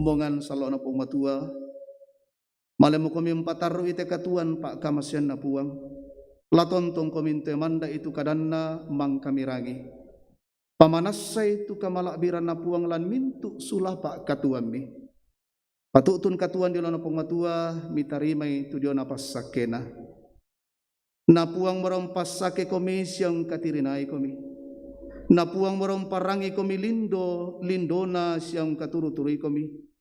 omongan salona pong matua malemo kami empataru ite katuan pak kamasyan na puang latontong kominte manda itu kadanna mang kami ragi pamanasay itu kamalakbiran na puang lan mintu sulah pak katuan mi patutun katuan di lona pong matua mitarimay tu dio na pasakena na puang marompas sake komi siyang katirinay komi na puang maromparrangi komi lindona siyang katuru-turui komi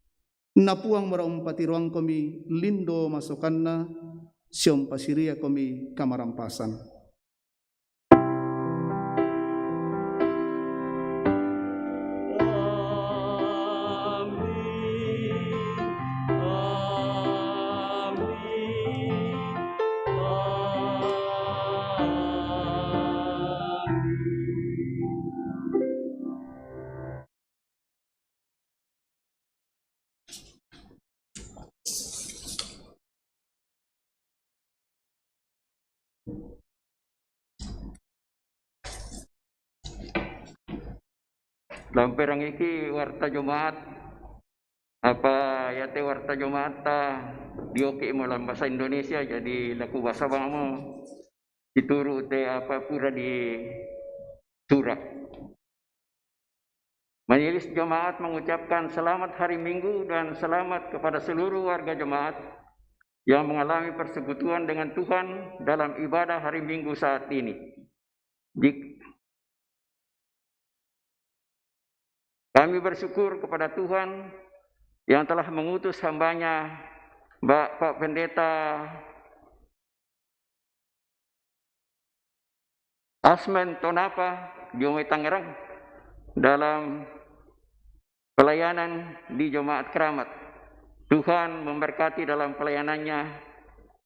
napuang marampatiruang komi lindo masukanna siom pasiria komi kamarampasan Lamperang iki warta Jumat apa ya teh warta Jumat dioki mo dalam bahasa Indonesia jadi laku bahasa bang mo dituru teh apa pura di Surah. Majelis Jemaat mengucapkan selamat hari Minggu dan selamat kepada seluruh warga jemaat yang mengalami persekutuan dengan Tuhan dalam ibadah hari Minggu saat ini. Kami bersyukur kepada Tuhan yang telah mengutus hambanya Pak Pendeta Asmen Tonapa Jomai Tangerang dalam pelayanan di Jemaat Keramat. Tuhan memberkati dalam pelayanannya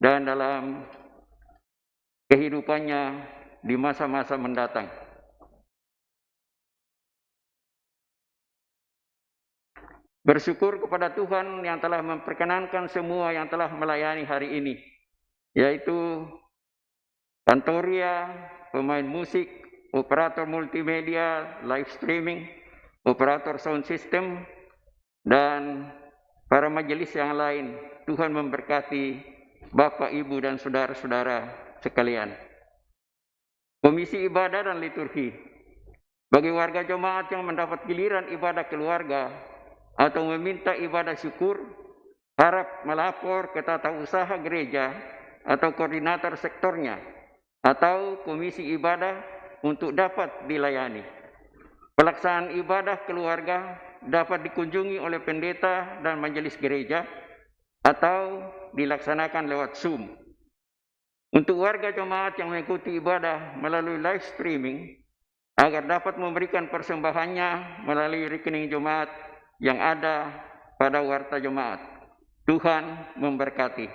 dan dalam kehidupannya di masa-masa mendatang. Bersyukur kepada Tuhan yang telah memperkenankan semua yang telah melayani hari ini, yaitu Kantoria, pemain musik, operator multimedia, live streaming, operator sound system, dan para majelis yang lain. Tuhan memberkati Bapak, Ibu, dan saudara-saudara sekalian. Komisi Ibadah dan Liturgi. Bagi warga jemaat yang mendapat giliran ibadah keluarga atau meminta ibadah syukur, harap melapor ke tata usaha gereja atau koordinator sektornya atau komisi ibadah untuk dapat dilayani. Pelaksanaan ibadah keluarga dapat dikunjungi oleh pendeta dan majelis gereja atau dilaksanakan lewat Zoom. Untuk warga jemaat yang mengikuti ibadah melalui live streaming, agar dapat memberikan persembahannya melalui rekening jemaat yang ada pada warta jemaat. Tuhan memberkati.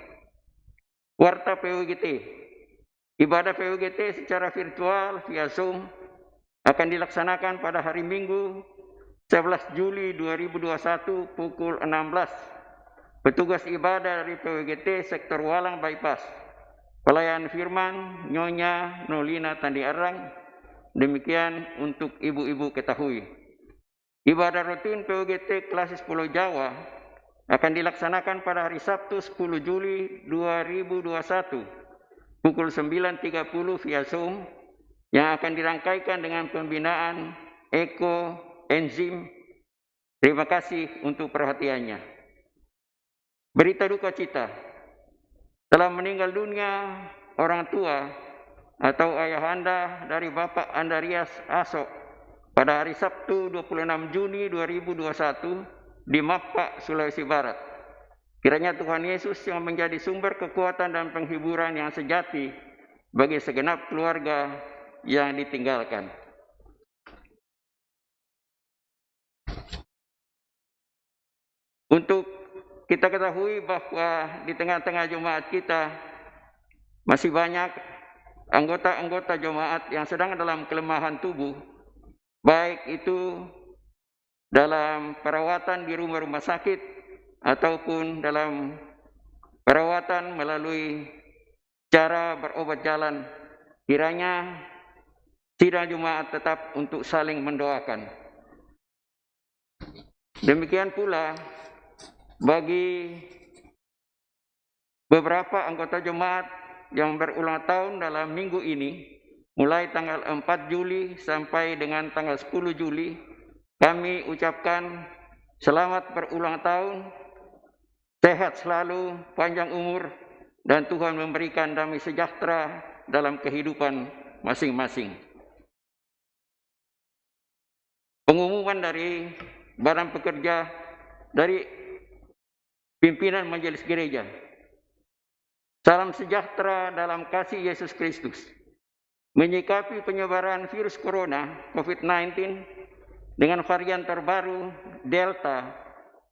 Warta PUGT. Ibadah PUGT secara virtual via Zoom akan dilaksanakan pada hari Minggu 11 Juli 2021 pukul 16. Petugas ibadah dari PUGT Sektor Walang Bypass. Pelayan firman Nyonya Nolina Tandi Arang. Demikian untuk ibu-ibu ketahui. Ibadah rutin PUGT kelas 10 Jawa akan dilaksanakan pada hari Sabtu 10 Juli 2021 pukul 9.30 via Zoom yang akan dirangkaikan dengan pembinaan Eko Enzim. Terima kasih untuk perhatiannya. Berita duka cita. Telah meninggal dunia orang tua atau ayahanda dari Bapak Andarias Asok pada hari Sabtu 26 Juni 2021 di Mapak, Sulawesi Barat. Kiranya Tuhan Yesus yang menjadi sumber kekuatan dan penghiburan yang sejati bagi segenap keluarga yang ditinggalkan. Untuk kita ketahui bahwa di tengah-tengah jemaat kita masih banyak anggota-anggota jemaat yang sedang dalam kelemahan tubuh, baik itu dalam perawatan di rumah-rumah sakit ataupun dalam perawatan melalui cara berobat jalan. Kiranya sidang jemaat tetap untuk saling mendoakan. Demikian pula bagi beberapa anggota jemaat yang berulang tahun dalam minggu ini, mulai tanggal 4 Juli sampai dengan tanggal 10 Juli, kami ucapkan selamat berulang tahun, sehat selalu, panjang umur, dan Tuhan memberikan damai sejahtera dalam kehidupan masing-masing. Pengumuman dari Badan Pekerja dari pimpinan Majelis Gereja. Salam sejahtera dalam kasih Yesus Kristus. Menyikapi penyebaran virus corona COVID-19 dengan varian terbaru Delta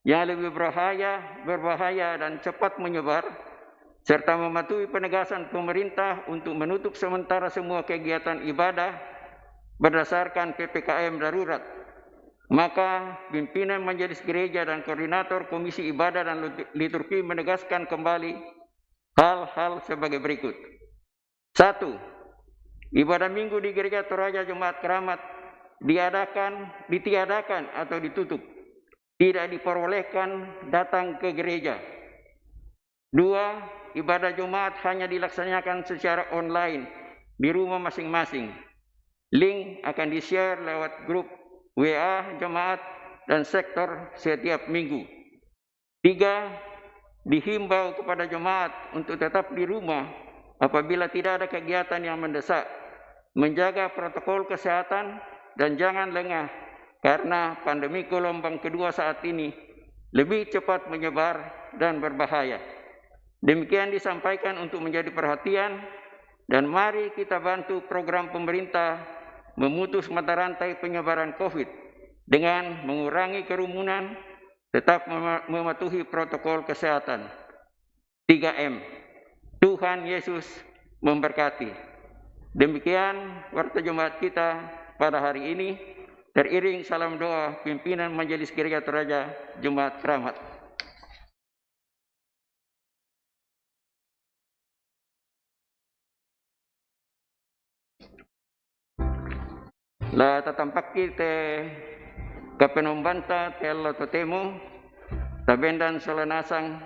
yang lebih berbahaya dan cepat menyebar, serta mematuhi penegasan pemerintah untuk menutup sementara semua kegiatan ibadah berdasarkan PPKM darurat, maka pimpinan Majelis Gereja dan koordinator Komisi Ibadah dan Liturgi menegaskan kembali hal-hal sebagai berikut. 1. Ibadah minggu di Gereja Toraja Jemaat Keramat ditiadakan atau ditutup. Tidak diperbolehkan datang ke gereja. 2. Ibadah Jumat hanya dilaksanakan secara online di rumah masing-masing. Link akan di-share lewat grup WA jemaat dan sektor setiap minggu. 3. Dihimbau kepada jemaat untuk tetap di rumah apabila tidak ada kegiatan yang mendesak, menjaga protokol kesehatan dan jangan lengah karena pandemi gelombang kedua saat ini lebih cepat menyebar dan berbahaya. Demikian disampaikan untuk menjadi perhatian, dan mari kita bantu program pemerintah memutus mata rantai penyebaran COVID dengan mengurangi kerumunan, tetap mematuhi protokol kesehatan. 3M, Tuhan Yesus memberkati. Demikian warta jemaat kita pada hari ini, teriring salam doa pimpinan Majelis Gereja Toraja Jemaat Keramat. La tatampak te kapenombanta te Allah totemo tabendan solanasang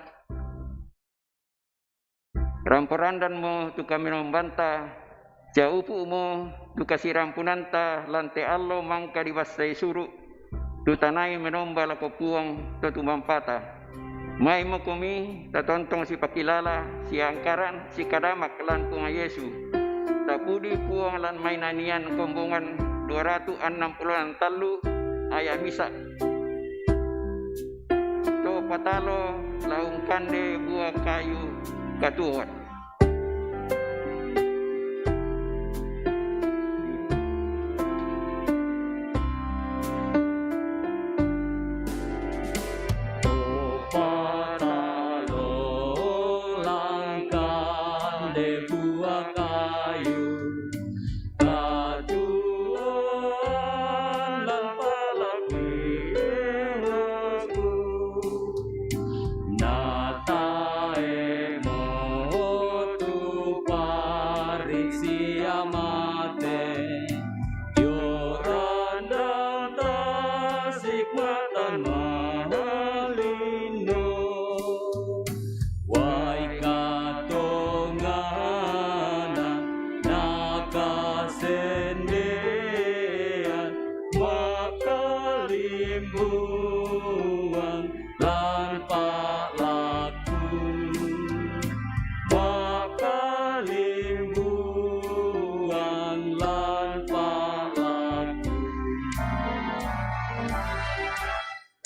ramporandan mo tu kami nombanta jaupu mo tu kasih rampunanta lante Allah mangka dibastai suru tu tanai menomba lako puang tu mampata mai mo kumi tatontong si pakilala si angkaran si kadamak lan punga Yesu tapudi puang lan mainanian kombongan 260 talu ayah misa to patalo laung kande buah kayu katuan.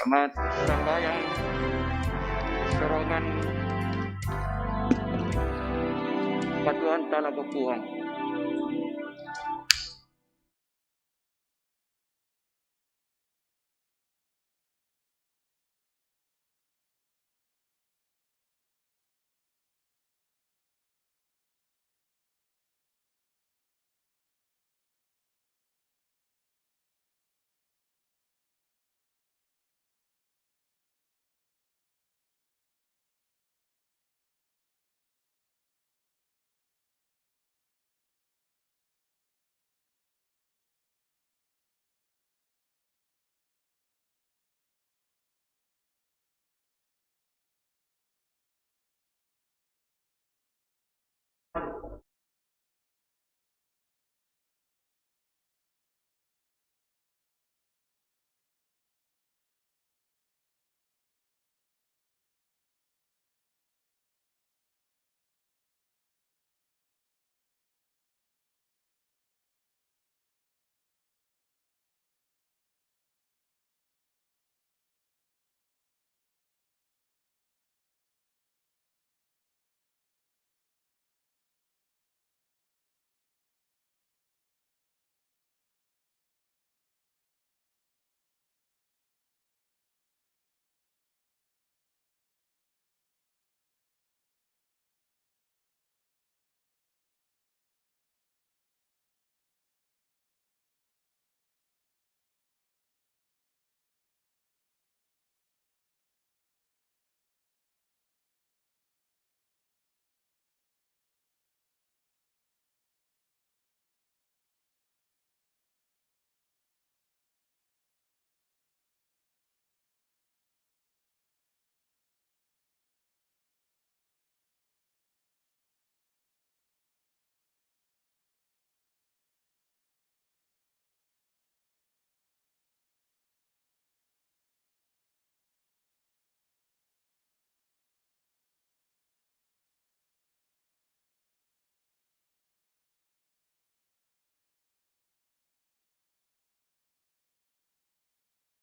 Selamat sembahyang serongan Tuhan Ta'ala berpuang.